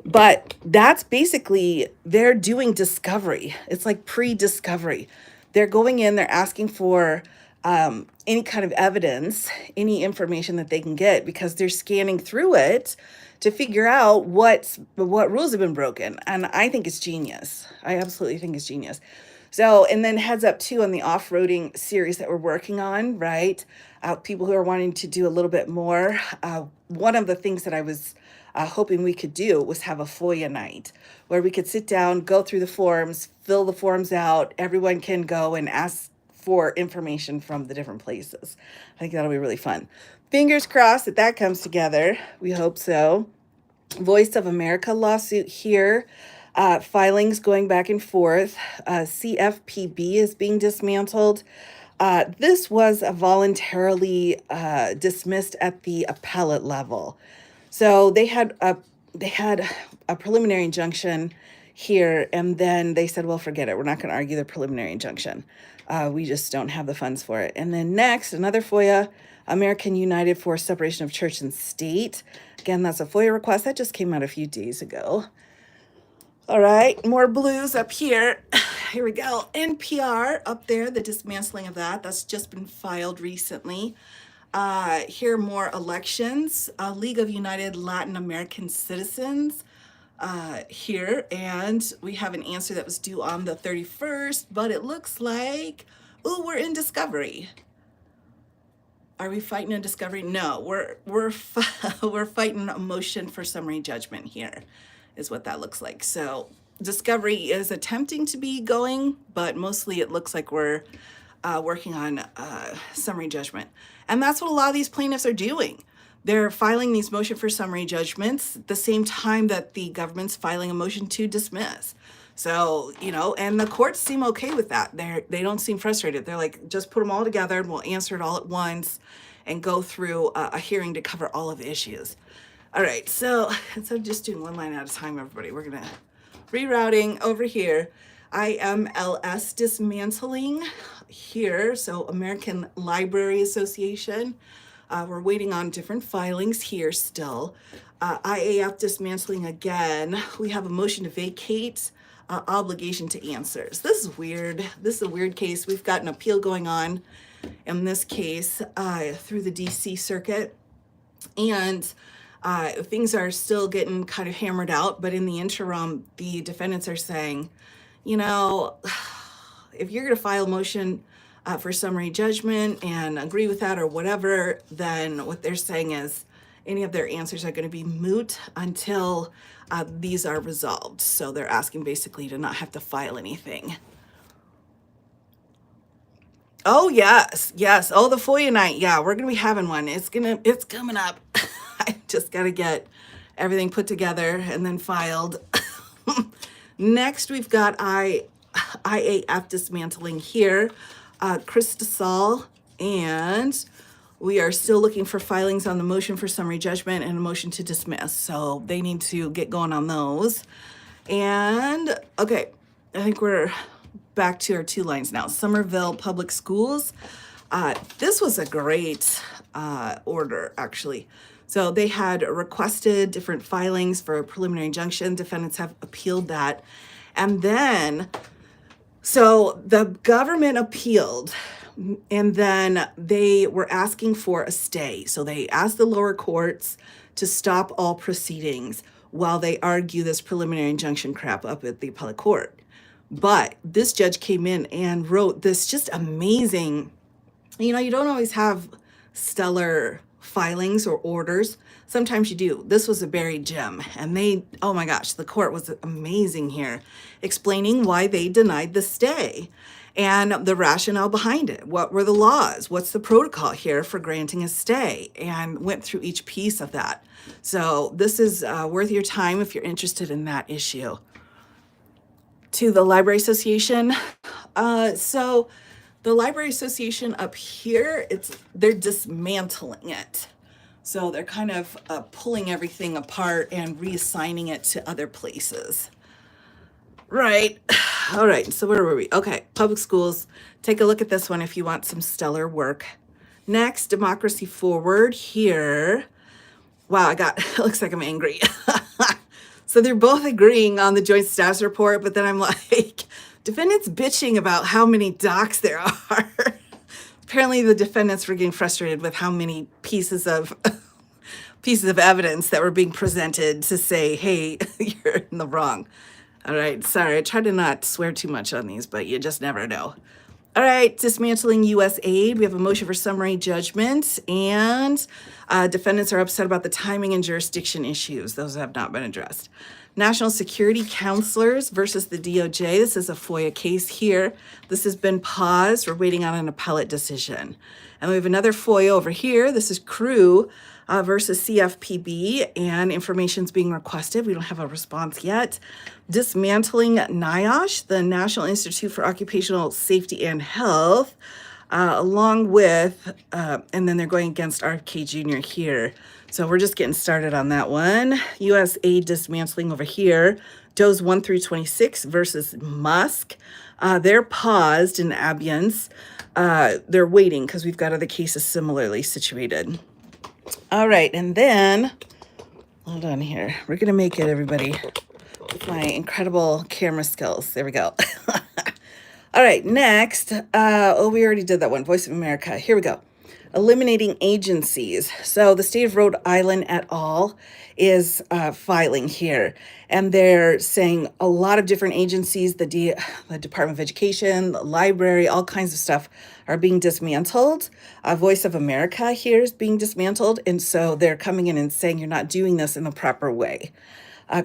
but that's basically, they're doing discovery. It's like pre-discovery. They're going in, they're asking for any kind of evidence, any information that they can get, because they're scanning through it to figure out what rules have been broken. And I think it's genius. I absolutely think it's genius. So, and then heads up too on the off-roading series that we're working on, right? People who are wanting to do a little bit more. One of the things that I was hoping we could do was have a FOIA night where we could sit down, go through the forms, fill the forms out. Everyone can go and ask for information from the different places. I think that'll be really fun. Fingers crossed that comes together. We hope so. Voice of America lawsuit here. Filings going back and forth. CFPB is being dismantled. This was voluntarily dismissed at the appellate level. So they had a preliminary injunction here, and then they said, well, forget it. We're not going to argue the preliminary injunction. We just don't have the funds for it. And then next, another FOIA, American United for Separation of Church and State. Again, that's a FOIA request that just came out a few days ago. All right, more blues up here. Here we go. NPR up there, the dismantling of that's just been filed recently. Here, more elections. League of United Latin American Citizens here, and we have an answer that was due on the 31st, but it looks like, we're in discovery. Are we fighting a discovery? No, we're fighting a motion for summary judgment here, is what that looks like. So discovery is attempting to be going, but mostly it looks like we're working on summary judgment. And that's what a lot of these plaintiffs are doing. They're filing these motion for summary judgments at the same time that the government's filing a motion to dismiss. So, and the courts seem okay with that. They don't seem frustrated. They're like, just put them all together and we'll answer it all at once and go through a hearing to cover all of the issues. All right, so instead of just doing one line at a time, everybody, we're gonna rerouting over here. IMLS dismantling here, so American Library Association. We're waiting on different filings here still. IAF dismantling again. We have a motion to vacate obligation to answers. This is weird. This is a weird case. We've got an appeal going on in this case through the DC circuit. And things are still getting kind of hammered out, but in the interim, the defendants are saying, if you're going to file a motion for summary judgment and agree with that or whatever, then what they're saying is any of their answers are going to be moot until these are resolved. So they're asking basically to not have to file anything. Oh, yes. Oh, the FOIA night. Yeah, we're going to be having one. It's coming up. I just got to get everything put together and then filed. Next, we've got IAF dismantling here. Chris DeSalle, and we are still looking for filings on the motion for summary judgment and a motion to dismiss. So they need to get going on those. And okay, I think we're back to our two lines now. Somerville Public Schools. This was a great order, actually. So they had requested different filings for a preliminary injunction. Defendants have appealed that. And then, so the government appealed, and then they were asking for a stay. So they asked the lower courts to stop all proceedings while they argue this preliminary injunction crap up at the appellate court. But this judge came in and wrote this just amazing, you don't always have stellar filings or orders. Sometimes you do. This was a buried gem. And oh my gosh, the court was amazing here, explaining why they denied the stay and the rationale behind it. What were the laws? What's the protocol here for granting a stay? And went through each piece of that. So this is worth your time if you're interested in that issue. To the Library Association. So the Library Association up here, they're dismantling it. So they're kind of pulling everything apart and reassigning it to other places. Right. All right. So where were we? Okay. Public schools. Take a look at this one if you want some stellar work. Next, Democracy Forward here. Wow, it looks like I'm angry. So they're both agreeing on the joint status report, but then I'm like, defendants bitching about how many docs there are. Apparently the defendants were getting frustrated with how many pieces of evidence that were being presented to say, hey, you're in the wrong. All right, sorry, I try to not swear too much on these, but you just never know. All right, dismantling U.S. aid. We have a motion for summary judgment, and defendants are upset about the timing and jurisdiction issues. Those have not been addressed. National Security Counselors versus the DOJ. This is a FOIA case here. This has been paused. We're waiting on an appellate decision. And we have another FOIA over here. This is Crew versus CFPB, and information's being requested. We don't have a response yet. Dismantling NIOSH, the National Institute for Occupational Safety and Health, along with, and then they're going against RFK Jr. here. So we're just getting started on that one. U.S. aid dismantling over here. Does 1 through 26 versus Musk. They're paused in abeyance. They're waiting because we've got other cases similarly situated. All right, and then, hold on here. We're going to make it, everybody, with my incredible camera skills. There we go. All right, next. We already did that one. Voice of America. Here we go. Eliminating agencies. So the state of Rhode Island et al. Is filing here. And they're saying a lot of different agencies, the Department of Education, the library, all kinds of stuff are being dismantled. Voice of America here is being dismantled. And so they're coming in and saying you're not doing this in the proper way.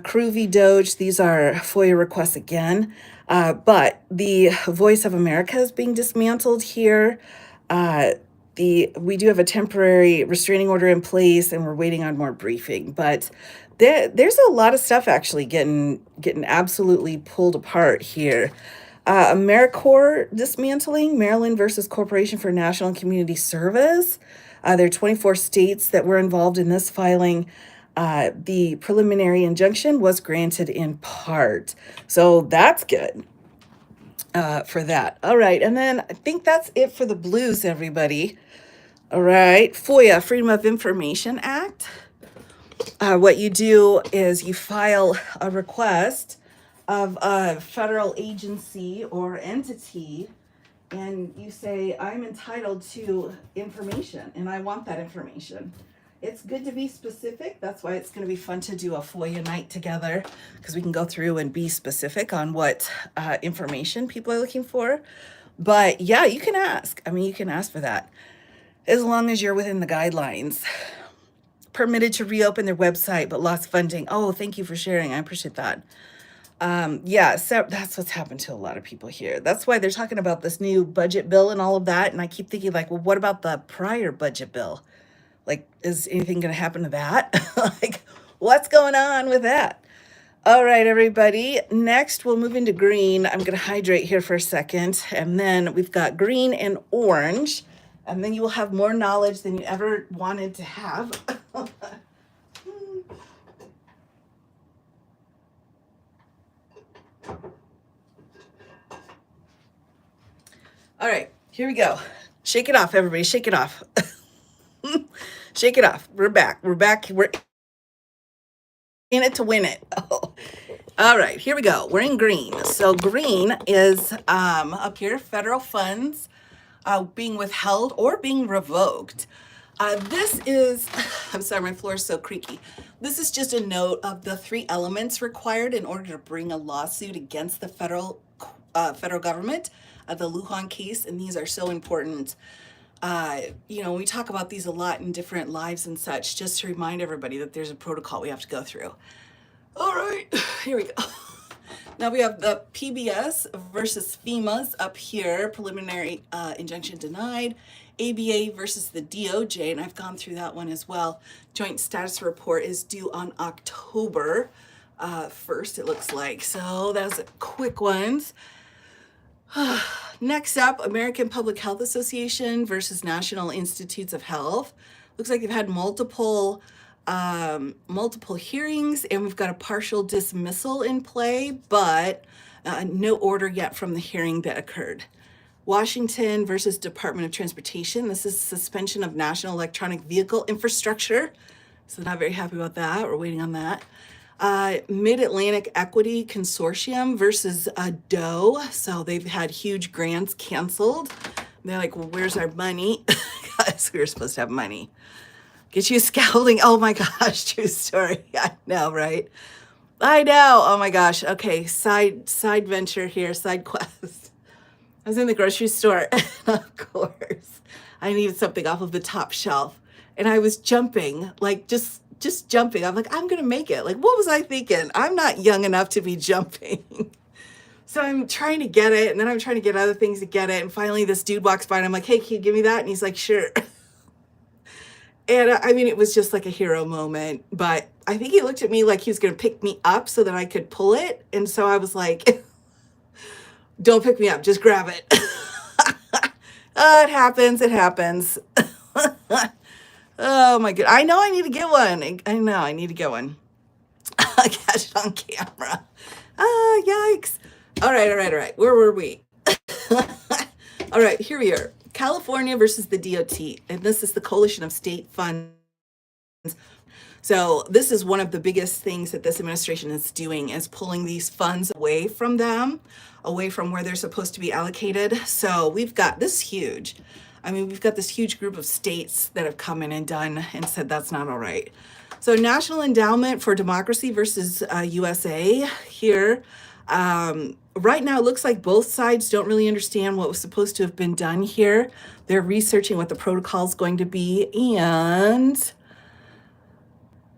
Crew v. Doge, these are FOIA requests again. But the Voice of America is being dismantled here. We do have a temporary restraining order in place, and we're waiting on more briefing. But there's a lot of stuff actually getting absolutely pulled apart here. AmeriCorps dismantling, Maryland versus Corporation for National and Community Service. There are 24 states that were involved in this filing. The preliminary injunction was granted in part. So that's good for that. All right. And then I think that's it for the blues, everybody. All right. FOIA, Freedom of Information Act. What you do is you file a request of a federal agency or entity, and you say, I'm entitled to information and I want that information. It's good to be specific. That's why it's going to be fun to do a FOIA night together, because we can go through and be specific on what information people are looking for. But yeah, you can ask. I mean, you can ask for that as long as you're within the guidelines. Permitted to reopen their website, but lost funding. Oh, thank you for sharing. I appreciate that. Yeah, so that's what's happened to a lot of people here. That's why they're talking about this new budget bill and all of that. And I keep thinking, like, well, what about the prior budget bill? Like, is anything going to happen to that? Like, what's going on with that? All right, everybody. Next, we'll move into green. I'm going to hydrate here for a second. And then we've got green and orange. And then you will have more knowledge than you ever wanted to have. All right, here we go. Shake it off, everybody. Shake it off. Shake it off. We're back. We're back. We're in it to win it. Oh. All right, here we go. We're in green. So green is up here, federal funds being withheld or being revoked. This is, I'm sorry, my floor is so creaky. This is just a note of the 3 elements required in order to bring a lawsuit against the federal government, the Lujan case, and these are so important. We talk about these a lot in different lives and such, just to remind everybody that there's a protocol we have to go through. All right, here we go. Now we have the PBS versus FEMA's up here, preliminary injunction denied. ABA versus the DOJ, and I've gone through that one as well. Joint status report is due on October 1st, it looks like. So that's quick ones. Next up, American Public Health Association versus National Institutes of Health. Looks like they've had multiple hearings, and we've got a partial dismissal in play, but no order yet from the hearing that occurred. Washington versus Department of Transportation. This is suspension of national electronic vehicle infrastructure. So not very happy about that. We're waiting on that. Mid-Atlantic Equity Consortium versus Doe. So they've had huge grants canceled. They're like, well, where's our money? Guys, we were supposed to have money. Get you scalding. Oh my gosh, true story. I know, right? I know. Oh my gosh. Okay, side venture here, side quest. I was in the grocery store, and of course, I needed something off of the top shelf. And I was jumping, like just jumping. I'm like, I'm going to make it. Like, what was I thinking? I'm not young enough to be jumping. So I'm trying to get it, and then I'm trying to get other things to get it. And finally, this dude walks by, and I'm like, hey, can you give me that? And he's like, sure. And I mean, it was just like a hero moment. But I think he looked at me like he was going to pick me up so that I could pull it. And so I was like, don't pick me up, just grab it. Oh, it happens. Oh my God. I know I need to get one. I need to get one. Catch it on camera. Yikes. All right. Where were we? All right, here we are. California versus the DOT. And this is the Coalition of State Funds. So this is one of the biggest things that this administration is doing, is pulling these funds away from them, away from where they're supposed to be allocated. So we've got this huge, we've got this huge group of states that have come in and done and said that's not all right. So National Endowment for Democracy versus USA here. Right now, it looks like both sides don't really understand what was supposed to have been done here. They're researching what the protocol is going to be, and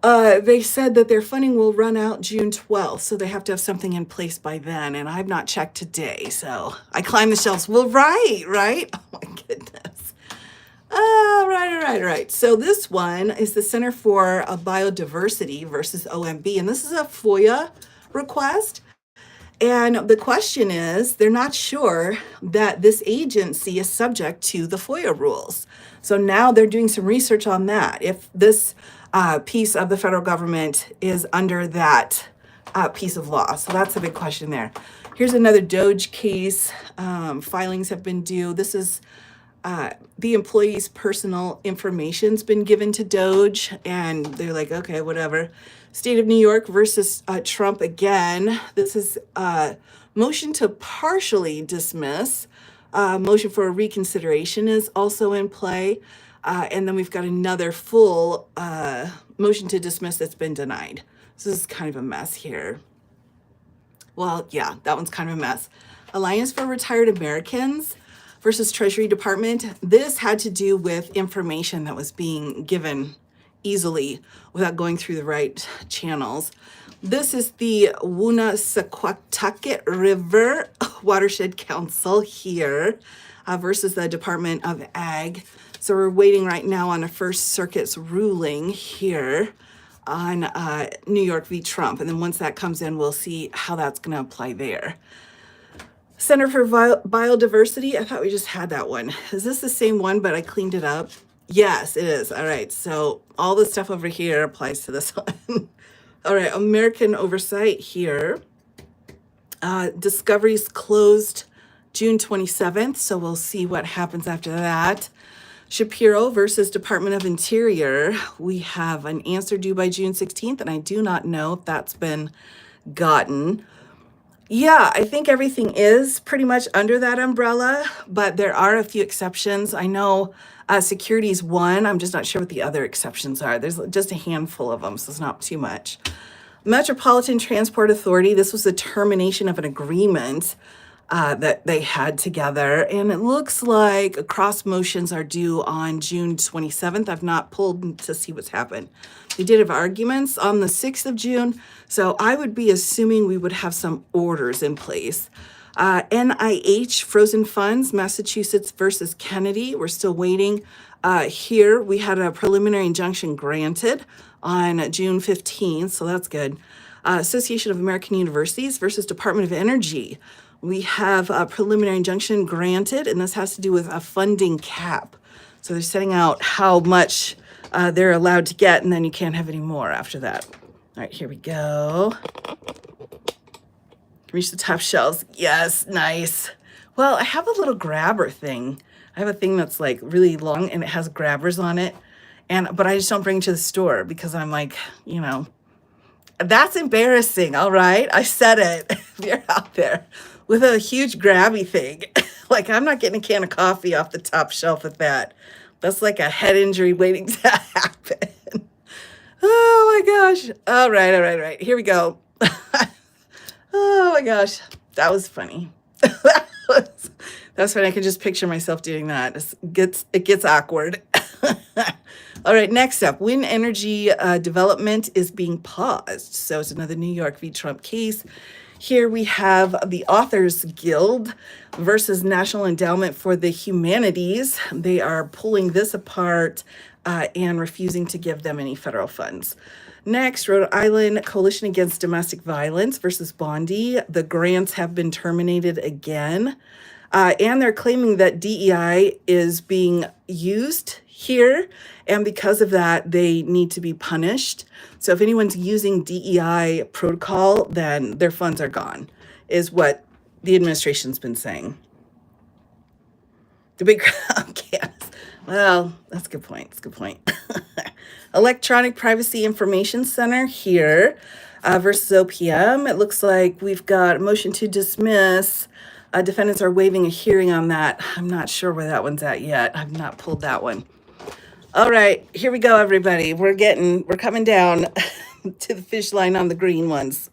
They said that their funding will run out June 12th, so they have to have something in place by then. And I've not checked today, so I climbed the shelves. Well, right? Oh my goodness. Oh, right. So this one is the Center for Biodiversity versus OMB, and this is a FOIA request. And the question is, they're not sure that this agency is subject to the FOIA rules. So now they're doing some research on that. If this piece of the federal government is under that piece of law. So that's a big question there. Here's another Doge case. Filings have been due. This is the employee's personal information's been given to Doge, and they're like, okay, whatever. State of New York versus Trump again. This is motion to partially dismiss. Motion for a reconsideration is also in play. And then we've got another full motion to dismiss that's been denied. So this is kind of a mess here. Well, yeah, that one's kind of a mess. Alliance for Retired Americans versus Treasury Department. This had to do with information that was being given easily without going through the right channels. This is the Woonasquatucket River Watershed Council here versus the Department of Ag. So we're waiting right now on a First Circuit's ruling here on New York v. Trump. And then once that comes in, we'll see how that's going to apply there. Center for Biodiversity. I thought we just had that one. Is this the same one, but I cleaned it up? Yes, it is. All right. So all the stuff over here applies to this one. All right. American Oversight here. Discoveries closed June 27th. So we'll see what happens after that. Shapiro versus Department of Interior. We have an answer due by June 16th, and I do not know if that's been gotten. Yeah, I think everything is pretty much under that umbrella, but there are a few exceptions. I know security is one. I'm just not sure what the other exceptions are. There's just a handful of them, so it's not too much. Metropolitan Transport Authority. This was the termination of an agreement that they had together, and it looks like cross motions are due on June 27th. I've not pulled to see what's happened. They did have arguments on the 6th of June, so I would be assuming we would have some orders in place. NIH, frozen funds, Massachusetts versus Kennedy. We're still waiting. Here, we had a preliminary injunction granted on June 15th, so that's good. Association of American Universities versus Department of Energy. We have a preliminary injunction granted, and this has to do with a funding cap. So they're setting out how much they're allowed to get, and then you can't have any more after that. All right, here we go. Reach the top shelves. Yes, nice. Well, I have a little grabber thing. I have a thing that's like really long, and it has grabbers on it. But I just don't bring it to the store because I'm like, that's embarrassing. All right, I said it. If you're out there with a huge grabby thing, like I'm not getting a can of coffee off the top shelf with that. That's like a head injury waiting to happen. Oh my gosh. All right. Here we go. Oh my gosh. That was funny. That's funny. I can just picture myself doing that. It gets awkward. All right, next up, wind energy development is being paused. So it's another New York v. Trump case. Here we have the Authors Guild versus National Endowment for the Humanities. They are pulling this apart and refusing to give them any federal funds. Next, Rhode Island Coalition Against Domestic Violence versus Bondi. The grants have been terminated again. And they're claiming that DEI is being used here, and because of that, they need to be punished. So if anyone's using DEI protocol, then their funds are gone, is what the administration's been saying. The big campus. Well, that's a good point. That's a good point. Electronic Privacy Information Center here versus OPM. It looks like we've got a motion to dismiss. Defendants are waiving a hearing on that. I'm not sure where that one's at yet. I've not pulled that one. All right, here we go, everybody. We're coming down to the fish line on the green ones,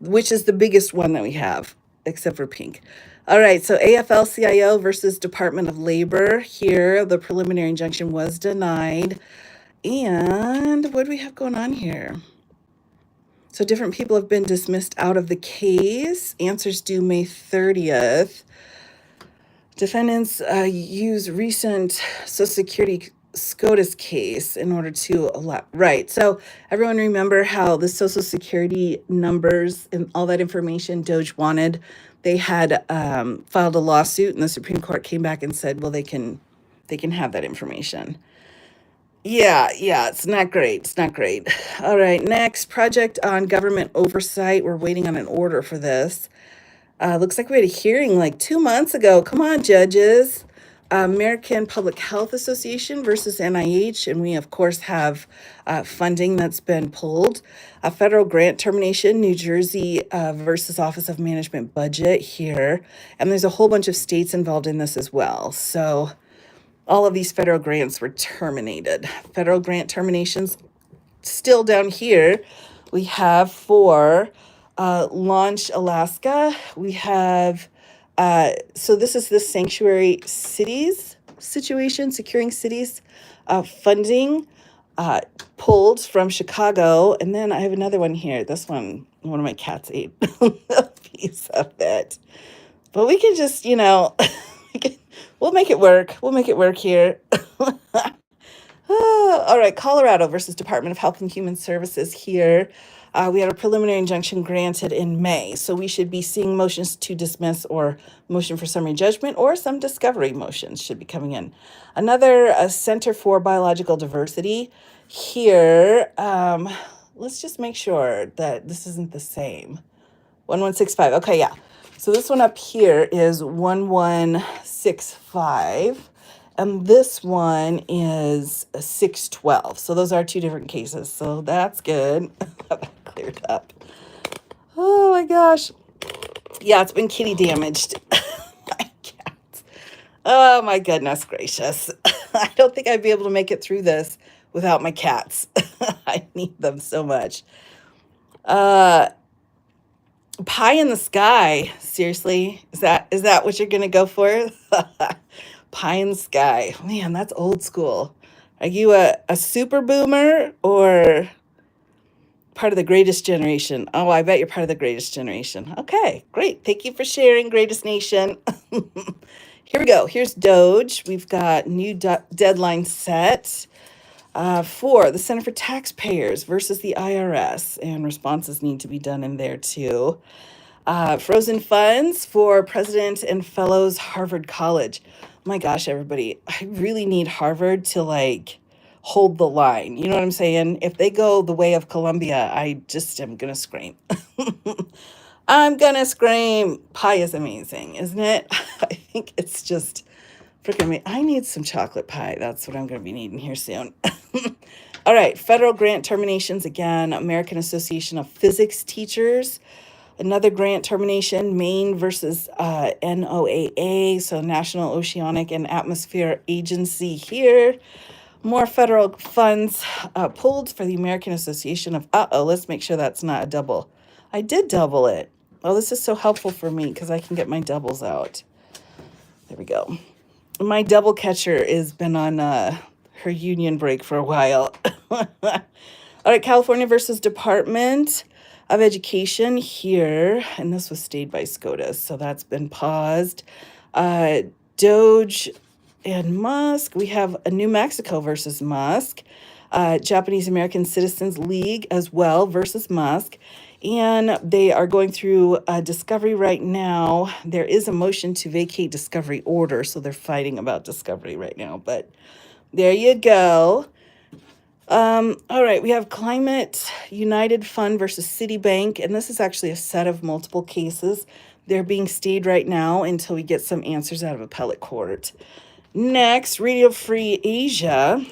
which is the biggest one that we have, except for pink. All right, so AFL-CIO versus Department of Labor. Here, the preliminary injunction was denied. And what do we have going on here? So different people have been dismissed out of the case. Answers due May 30th. Defendants use recent Social Security SCOTUS case in order to allow, right. So everyone remember how the Social Security numbers and all that information Doge wanted, they had filed a lawsuit and the Supreme Court came back and said, well, they can have that information. Yeah, it's not great. It's not great. All right, next, project on government oversight. We're waiting on an order for this. Looks like we had a hearing like 2 months ago. Come on, judges. American Public Health Association versus NIH. And we, of course, have funding that's been pulled. A federal grant termination, New Jersey versus Office of Management Budget here. And there's a whole bunch of states involved in this as well. So all of these federal grants were terminated. Federal grant terminations still down here. We have for Launch Alaska. We have, so this is the sanctuary cities situation, securing cities funding pulled from Chicago. And then I have another one here. This one of my cats ate a piece of it. But we can just, we'll make it work. We'll make it work here. All right, Colorado versus Department of Health and Human Services here. We had a preliminary injunction granted in May, so we should be seeing motions to dismiss or motion for summary judgment or some discovery motions should be coming in. Another Center for Biological Diversity here. Let's just make sure that this isn't the same. 1165. Okay, yeah. So this one up here is 1165. And this one is a 612. So those are two different cases. So that's good. That cleared up. Oh my gosh. Yeah, it's been kitty damaged. My cats. Oh my goodness gracious. I don't think I'd be able to make it through this without my cats. I need them so much. Pie in the sky. Seriously? Is that what you're gonna go for? Pie in the sky. Man, that's old school. Are you a super boomer or part of the greatest generation? Oh, I bet you're part of the greatest generation. Okay, great. Thank you for sharing, greatest nation. Here we go. Here's Doge. We've got new deadline set for the Center for Taxpayers versus the IRS, and responses need to be done in there too. Frozen funds for President and Fellows Harvard College. My gosh, everybody, I really need Harvard to hold the line. You know what I'm saying? If they go the way of Columbia, I just am going to scream. I'm going to scream. Pie is amazing, isn't it? I think it's just freaking amazing. I need some chocolate pie. That's what I'm going to be needing here soon. All right, federal grant terminations again. American Association of Physics Teachers. Another grant termination, Maine versus NOAA, so National Oceanic and Atmospheric Agency here. More federal funds pulled for the American Association of, let's make sure that's not a double. I did double it. Oh, this is so helpful for me because I can get my doubles out. There we go. My double catcher has been on her union break for a while. All right, California versus Department of Education here, and this was stayed by SCOTUS, so that's been paused. Doge and Musk. We have a New Mexico versus Musk. Japanese American Citizens League as well versus Musk. And they are going through discovery right now. There is a motion to vacate discovery order, so they're fighting about discovery right now. But there you go. All right, we have Climate United Fund versus Citibank, and this is actually a set of multiple cases. They're being stayed right now until we get some answers out of appellate court. Next, Radio Free Asia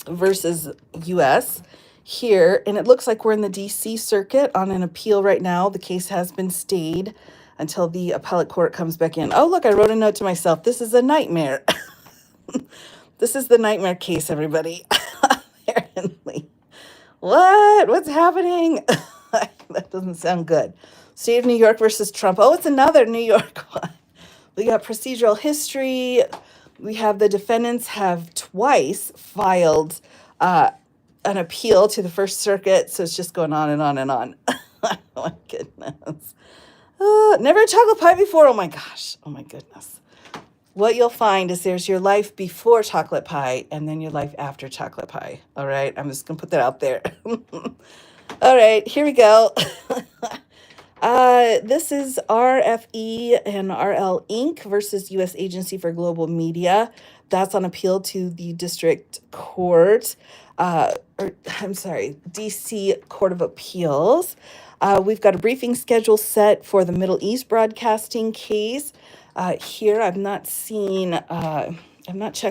versus U.S. here, and it looks like we're in the D.C. circuit on an appeal right now. The case has been stayed until the appellate court comes back in. Oh, look, I wrote a note to myself. This is a nightmare. This is the nightmare case, everybody. Apparently. What's happening? That doesn't sound good. State of New York versus Trump. Oh, it's another New York one. We got procedural history. We have the defendants have twice filed an appeal to the First Circuit. So it's just going on and on and on. Oh my goodness. Never had chocolate pie before. Oh my gosh. Oh my goodness. What you'll find is there's your life before chocolate pie and then your life after chocolate pie. All right. I'm just going to put that out there. All right. Here we go. This is RFE and RL Inc. versus U.S. Agency for Global Media. That's on appeal to the District Court, D.C. Court of Appeals. We've got a briefing schedule set for the Middle East broadcasting case. Here, I've not checked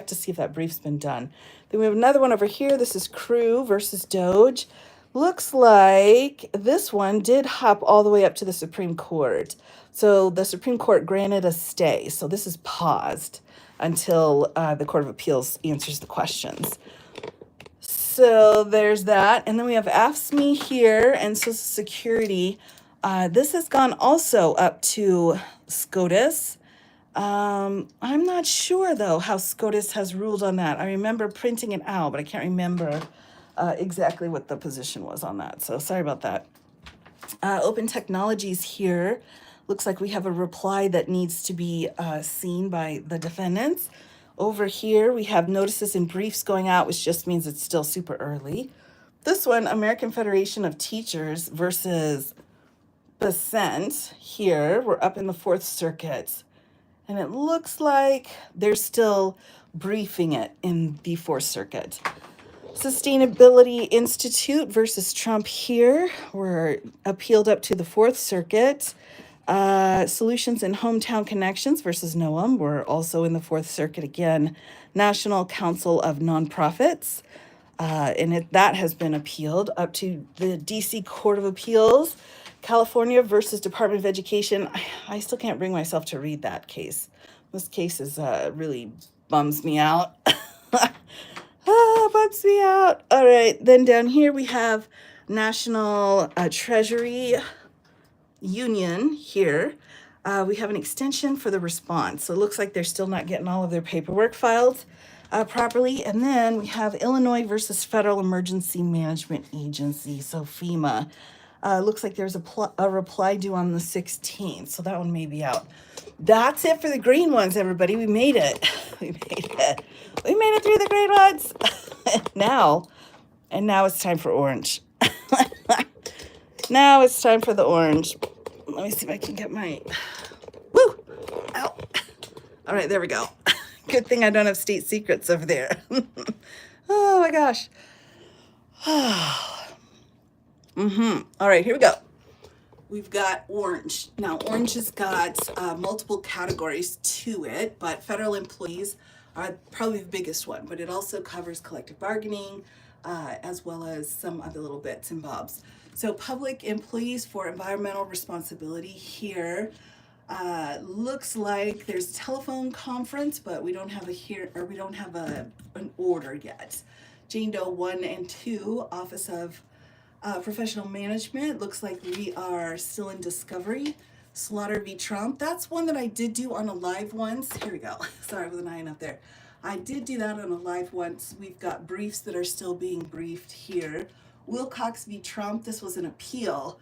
to see if that brief's been done. Then we have another one over here. This is Crew versus Doge. Looks like this one did hop all the way up to the Supreme Court. So the Supreme Court granted a stay. So this is paused until the Court of Appeals answers the questions. So there's that. And then we have AFSCME here and Social Security. This has gone also up to SCOTUS. I'm not sure, though, how SCOTUS has ruled on that. I remember printing it out, but I can't remember exactly what the position was on that. So sorry about that. Open Technologies here. Looks like we have a reply that needs to be seen by the defendants. Over here, we have notices and briefs going out, which just means it's still super early. This one, American Federation of Teachers versus Becent here. We're up in the Fourth Circuit. And it looks like they're still briefing it in the Fourth Circuit. Sustainability Institute versus Trump here. We're appealed up to the Fourth Circuit. Solutions and Hometown Connections versus Noam. We're also in the Fourth Circuit again. National Council of Nonprofits. That has been appealed up to the D.C. Court of Appeals. California versus Department of Education. I still can't bring myself to read that case. This case is really bums me out. Bums me out. All right, then down here we have National Treasury Union here. We have an extension for the response. So it looks like they're still not getting all of their paperwork filed properly. And then we have Illinois versus Federal Emergency Management Agency, so FEMA. Looks like there's a reply due on the 16th, so that one may be out. That's it for the green ones, everybody. We made it. We made it. We made it through the green ones. And now it's time for orange. Now it's time for the orange. Let me see if I can get my... Woo! Ow! All right, there we go. Good thing I don't have state secrets over there. Oh, my gosh. All right, here we go. We've got orange. Now, orange has got multiple categories to it, but federal employees are probably the biggest one, but it also covers collective bargaining as well as some other little bits and bobs. So public employees for environmental responsibility here. Looks like there's a telephone conference, but we don't have an order yet. Jane Doe 1 and 2, Office of Professional Management. Looks like we are still in discovery. Slaughter v. Trump. That's one that I did do on a live once. Here we go. Sorry with an eye up there. I did do that on a live once. We've got briefs that are still being briefed here. Wilcox v. Trump. This was an appeal.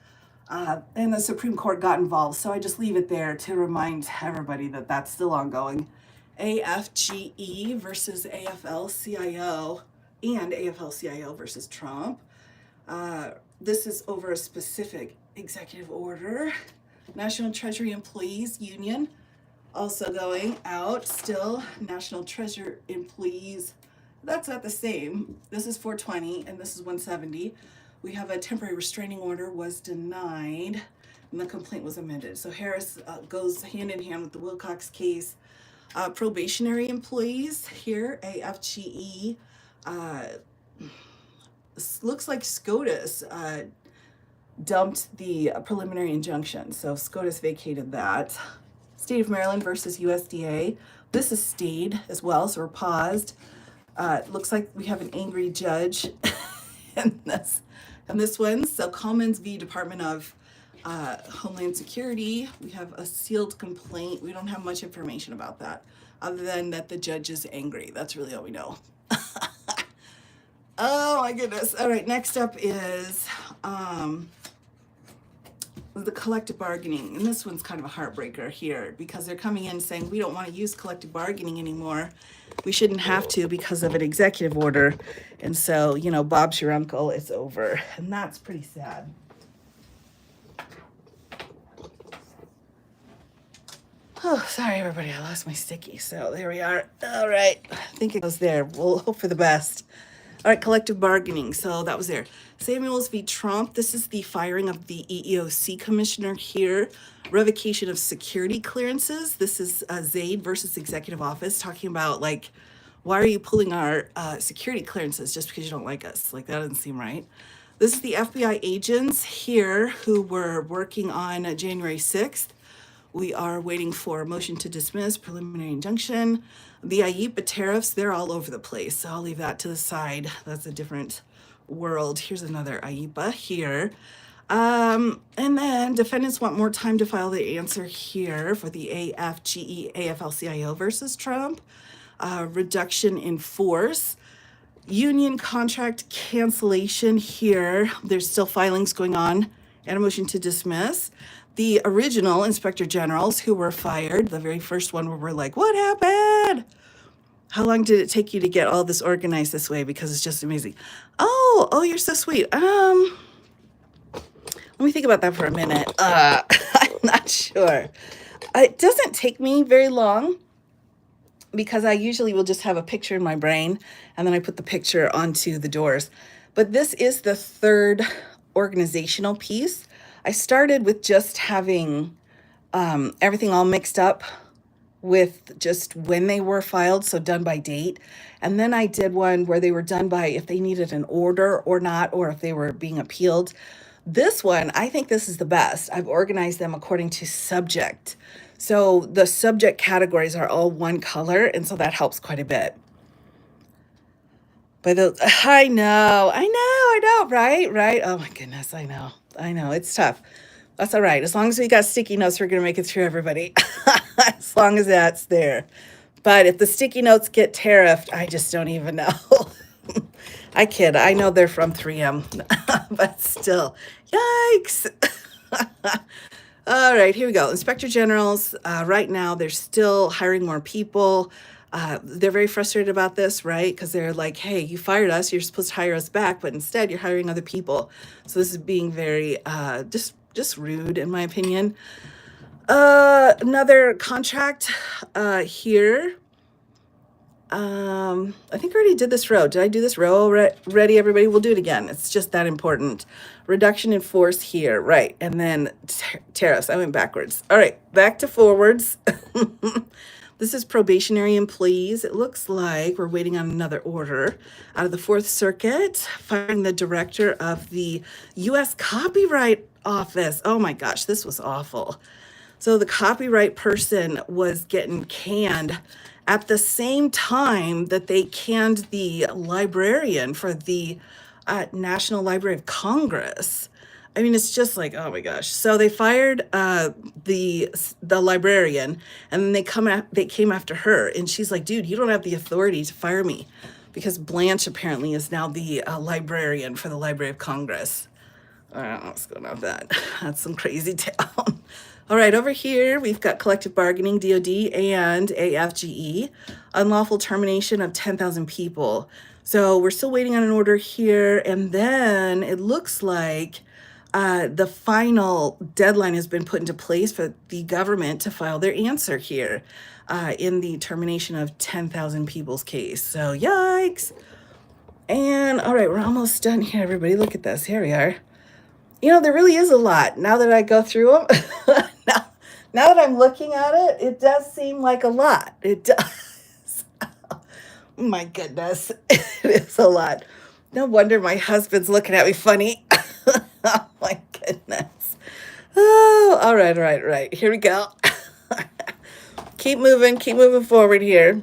And the Supreme Court got involved. So I just leave it there to remind everybody that that's still ongoing. AFGE versus AFL-CIO and AFL-CIO versus Trump. This is over a specific executive order. National Treasury Employees Union also going out still. National Treasury Employees, that's not the same. This is 420 and this is 170. We have a temporary restraining order was denied and the complaint was amended. So Harris goes hand in hand with the Wilcox case. Probationary employees here, AFGE. Looks like SCOTUS dumped the preliminary injunction. So SCOTUS vacated that. State of Maryland versus USDA. This is stayed as well, so we're paused. Looks like we have an angry judge in this one. So Commons v. Department of Homeland Security. We have a sealed complaint. We don't have much information about that other than that the judge is angry. That's really all we know. Oh my goodness. All right, next up is the collective bargaining. And this one's kind of a heartbreaker here because they're coming in saying we don't want to use collective bargaining anymore. We shouldn't have to because of an executive order. And so, Bob's your uncle, it's over. And that's pretty sad. Oh, sorry, everybody. I lost my sticky. So there we are. All right. I think it goes there. We'll hope for the best. All right, collective bargaining. So that was there. Samuels v. Trump. This is the firing of the EEOC commissioner here. Revocation of security clearances. This is Zaid versus Executive Office talking about, like, why are you pulling our security clearances just because you don't like us? Like, that doesn't seem right. This is the FBI agents here who were working on January 6th. We are waiting for a motion to dismiss, preliminary injunction. The IEEPA tariffs, they're all over the place. So I'll leave that to the side. That's a different world. Here's another IEEPA here. And then defendants want more time to file the answer here for the AFGE, AFL-CIO versus Trump. Reduction in force. Union contract cancellation here. There's still filings going on and a motion to dismiss. The original inspector generals who were fired, the very first one where we're like, what happened? How long did it take you to get all this organized this way? Because it's just amazing. Oh, you're so sweet. Let me think about that for a minute. I'm not sure. It doesn't take me very long because I usually will just have a picture in my brain and then I put the picture onto the doors. But this is the third organizational piece. I started with just having everything all mixed up with just when they were filed, so done by date. And then I did one where they were done by if they needed an order or not, or if they were being appealed. This one, I think this is the best. I've organized them according to subject. So the subject categories are all one color, and so that helps quite a bit. But I know, right? Oh my goodness, I know, it's tough. That's all right. As long as we got sticky notes, we're going to make it through, everybody. As long as that's there. But if the sticky notes get tariffed, I just don't even know. I kid. I know they're from 3M, but still, yikes. All right, here we go. Inspector generals, right now, they're still hiring more people. They're very frustrated about this, right? Because they're like, hey, you fired us. You're supposed to hire us back, but instead you're hiring other people. So this is being very just rude, in my opinion. Another contract here. I think I already did this row. Did I do this row already, everybody? We'll do it again. It's just that important. Reduction in force here, right. And then tariffs. I went backwards. All right, back to forwards. This is probationary employees. It looks like we're waiting on another order out of the Fourth Circuit, firing the director of the U.S. Copyright Office. Oh my gosh, this was awful. So the copyright person was getting canned at the same time that they canned the librarian for the National Library of Congress. I mean, it's just like, oh my gosh. So they fired the librarian, and then they came after her, and she's like, dude, you don't have the authority to fire me, because Blanche apparently is now the librarian for the Library of Congress. I don't know what's going on with that. That's some crazy town. All right, over here, we've got collective bargaining, DOD and AFGE, unlawful termination of 10,000 people. So we're still waiting on an order here. And then it looks like the final deadline has been put into place for the government to file their answer here in the termination of 10,000 people's case. So yikes. And all right, we're almost done here, everybody. Look at this. Here we are. There really is a lot. Now that I go through them, now that I'm looking at it, it does seem like a lot. It does. My goodness, it is a lot. No wonder my husband's looking at me funny. Oh my goodness. Oh, all right. Here we go. Keep moving forward here.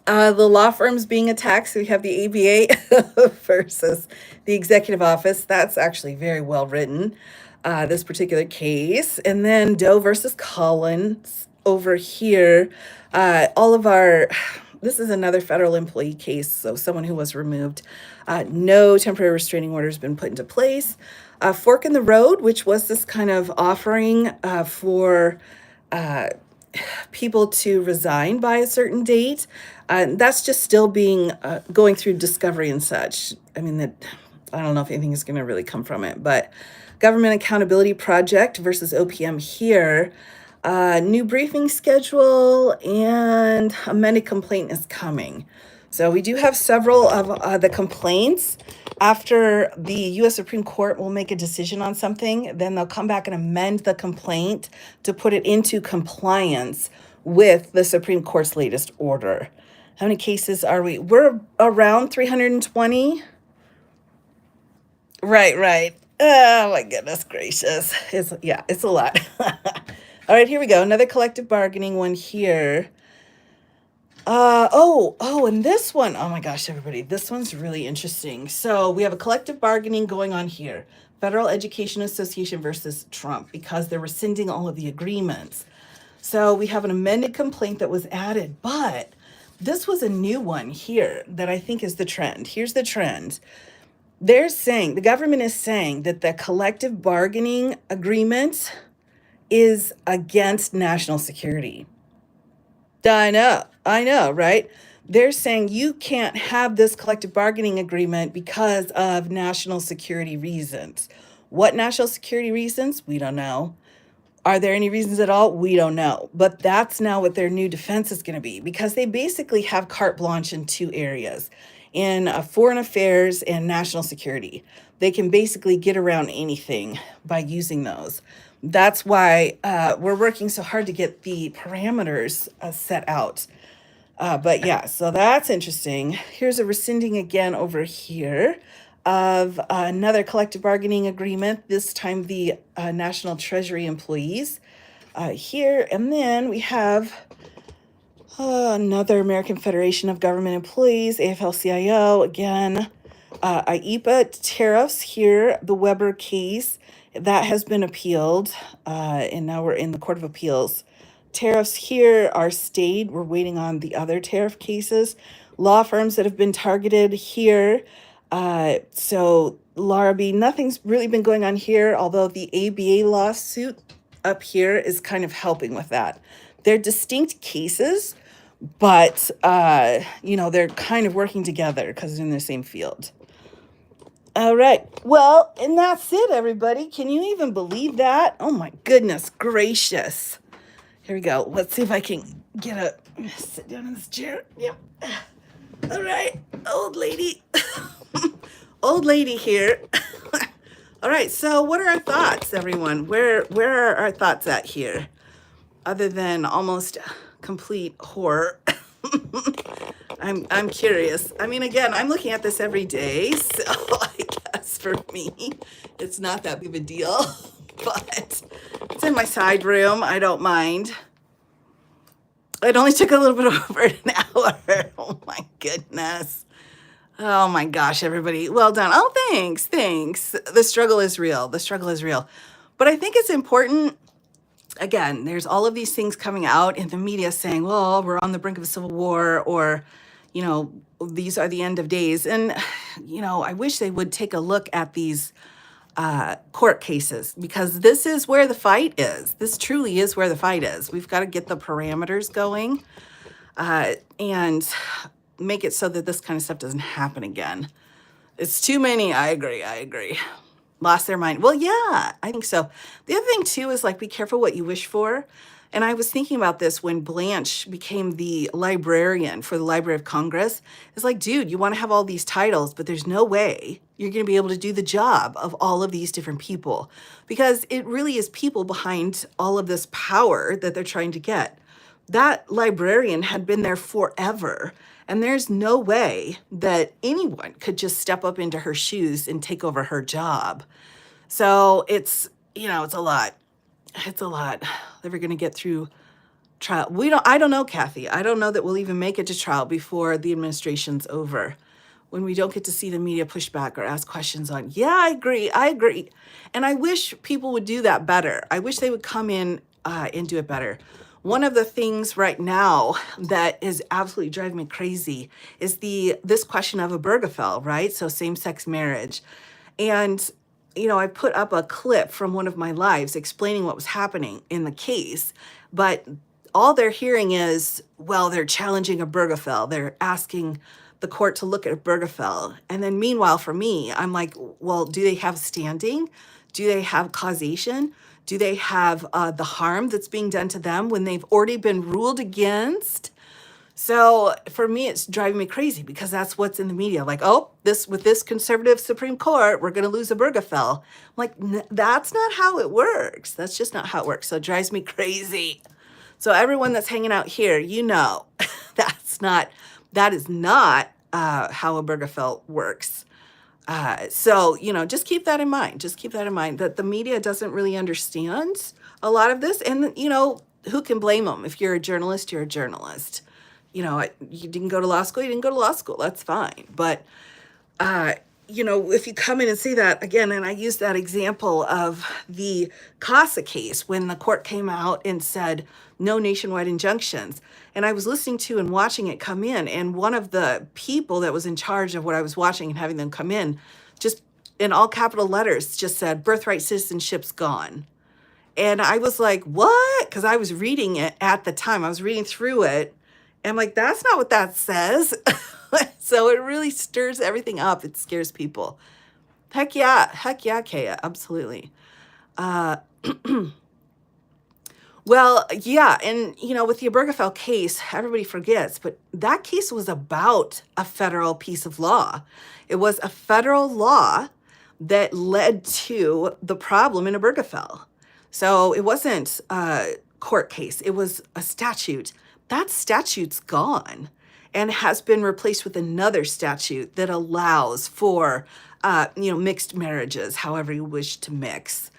The law firms being attacked. So we have the ABA versus the executive office. That's actually very well written, this particular case. And then Doe versus Collins over here. All of our this is another federal employee case, so someone who was removed. No temporary restraining order has been put into place. Fork in the road, which was this kind of offering for people to resign by a certain date. That's just still being going through discovery and such. I mean, I don't know if anything is going to really come from it, but Government Accountability Project versus OPM here. New briefing schedule and amended complaint is coming. So we do have several of the complaints. After the U.S. Supreme Court will make a decision on something, then they'll come back and amend the complaint to put it into compliance with the Supreme Court's latest order. How many cases are we? We're around 320. Right. Oh my goodness gracious. It's a lot. All right, here we go. Another collective bargaining one here. And this one, oh my gosh, everybody, this one's really interesting. So we have a collective bargaining going on here. Federal Education Association versus Trump, because they're rescinding all of the agreements. So we have an amended complaint that was added, but this was a new one here that I think is the trend. Here's the trend. They're saying, the government is saying that the collective bargaining agreement is against national security. I know, right? They're saying you can't have this collective bargaining agreement because of national security reasons. What national security reasons? We don't know. Are there any reasons at all? We don't know. But that's now what their new defense is going to be, because they basically have carte blanche in two areas, in foreign affairs and national security. They can basically get around anything by using those. That's why we're working so hard to get the parameters set out. But yeah, so that's interesting. Here's a rescinding again over here of another collective bargaining agreement, this time the National Treasury employees here. And then we have another American Federation of Government Employees, AFL-CIO, again, IEPA tariffs here, the Weber case. That has been appealed, and now we're in the Court of Appeals. Tariffs here are stayed. We're waiting on the other tariff cases. Law firms that have been targeted here. So Laura B, nothing's really been going on here, although the ABA lawsuit up here is kind of helping with that. They're distinct cases, but, they're kind of working together because they're in the same field. All right. Well, and that's it, everybody. Can you even believe that? Oh, my goodness gracious. Here we go. Let's see if I can sit down in this chair. Yep. All right. Old lady. Old lady here. All right. So what are our thoughts, everyone? Where are our thoughts at here? Other than almost complete horror. I'm curious. I mean, again, I'm looking at this every day, so I guess for me, it's not that big of a deal, but it's in my side room. I don't mind. It only took a little bit over an hour. Oh my goodness. Oh my gosh, everybody. Well done. Oh, thanks. The struggle is real. But I think it's important. Again, there's all of these things coming out in the media saying, well, we're on the brink of a civil war, or, these are the end of days. And, I wish they would take a look at these court cases, because this is where the fight is. This truly is where the fight is. We've got to get the parameters going and make it so that this kind of stuff doesn't happen again. It's too many. I agree. Lost their mind. Well, yeah, I think so. The other thing too is be careful what you wish for. And I was thinking about this when Blanche became the librarian for the Library of Congress. It's dude, you want to have all these titles, but there's no way you're going to be able to do the job of all of these different people, because it really is people behind all of this power that they're trying to get. That librarian had been there forever. And there's no way that anyone could just step up into her shoes and take over her job. So it's a lot. It's a lot that we're going to get through trial. I don't know, Kathy. I don't know that we'll even make it to trial before the administration's over, when we don't get to see the media push back or ask questions on. Yeah, I agree. And I wish people would do that better. I wish they would come in and do it better. one of the things right now that is absolutely driving me crazy is this question of Obergefell, right? So same-sex marriage. And, I put up a clip from one of my lives explaining what was happening in the case, but all they're hearing is, well, they're challenging Obergefell. They're asking the court to look at Obergefell. And then meanwhile, for me, I'm like, well, do they have standing? Do they have causation? Do they have the harm that's being done to them when they've already been ruled against? So for me, it's driving me crazy because that's what's in the media. Like, oh, with this conservative Supreme Court, we're going to lose Obergefell. I'm like, that's not how it works. That's just not how it works. So it drives me crazy. So everyone that's hanging out here, that is not how Obergefell works. So, just keep that in mind. Just keep that in mind that the media doesn't really understand a lot of this. And, who can blame them? If you're a journalist, you're a journalist. You didn't go to law school, you didn't go to law school. That's fine. But, if you come in and say that again, and I use that example of the CASA case when the court came out and said no nationwide injunctions. And I was listening to and watching it come in. And one of the people that was in charge of what I was watching and having them come in, just in all capital letters, just said, birthright citizenship's gone. And I was like, what? Because I was reading it at the time. I was reading through it. And I'm like, that's not what that says. So it really stirs everything up. It scares people. Heck yeah, Kaya, absolutely. Well, yeah, and with the Obergefell case, everybody forgets, but that case was about a federal piece of law. It was a federal law that led to the problem in Obergefell. So it wasn't a court case, it was a statute. That statute's gone and has been replaced with another statute that allows for, mixed marriages, however you wish to mix,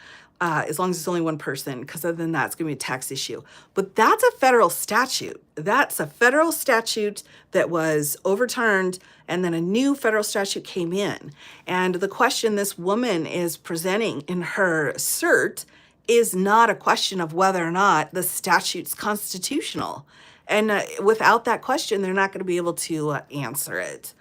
as long as it's only one person, because other than that, it's going to be a tax issue. But that's a federal statute. That's a federal statute that was overturned, and then a new federal statute came in. And the question this woman is presenting in her cert is not a question of whether or not the statute's constitutional. And without that question, they're not going to be able to answer it.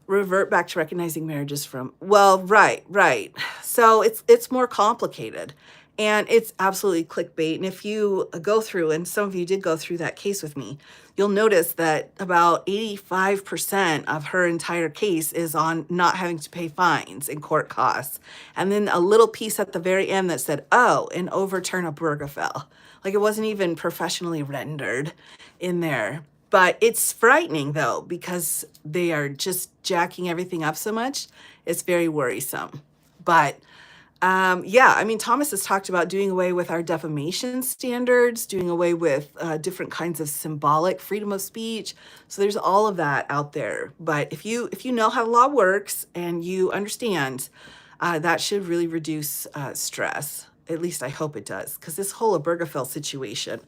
Revert back to recognizing marriages from, well, right. So it's more complicated, and it's absolutely clickbait. And if you go through, and some of you did go through that case with me, you'll notice that about 85% of her entire case is on not having to pay fines and court costs. And then a little piece at the very end that said, oh, and overturn Obergefell. Like, it wasn't even professionally rendered in there. But it's frightening, though, because they are just jacking everything up so much. It's very worrisome. But Thomas has talked about doing away with our defamation standards, doing away with different kinds of symbolic freedom of speech. So there's all of that out there. But if you know how the law works and you understand, that should really reduce stress. At least I hope it does, because this whole Obergefell situation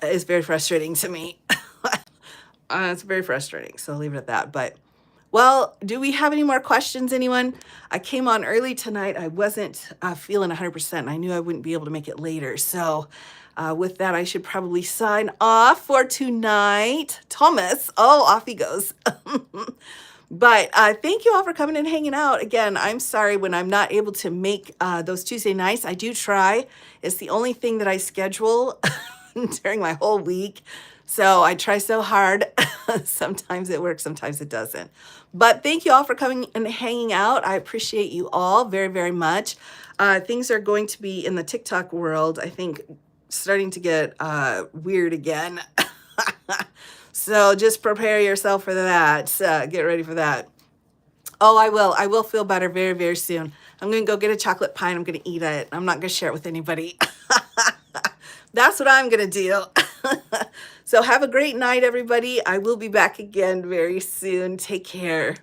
is very frustrating to me. It's very frustrating, so I'll leave it at that. But, well, do we have any more questions, anyone? I came on early tonight. I wasn't feeling 100%. I knew I wouldn't be able to make it later. So with that, I should probably sign off for tonight. Thomas, off he goes. But thank you all for coming and hanging out. Again, I'm sorry when I'm not able to make those Tuesday nights. I do try. It's the only thing that I schedule during my whole week. So I try so hard. Sometimes it works, sometimes it doesn't. But thank you all for coming and hanging out. I appreciate you all very, very much. Things are going to be in the TikTok world, I think, starting to get weird again. So just prepare yourself for that. Get ready for that. Oh, I will. I will feel better very, very soon. I'm going to go get a chocolate pie and I'm going to eat it. I'm not going to share it with anybody. That's what I'm going to do. So have a great night, everybody. I will be back again very soon. Take care.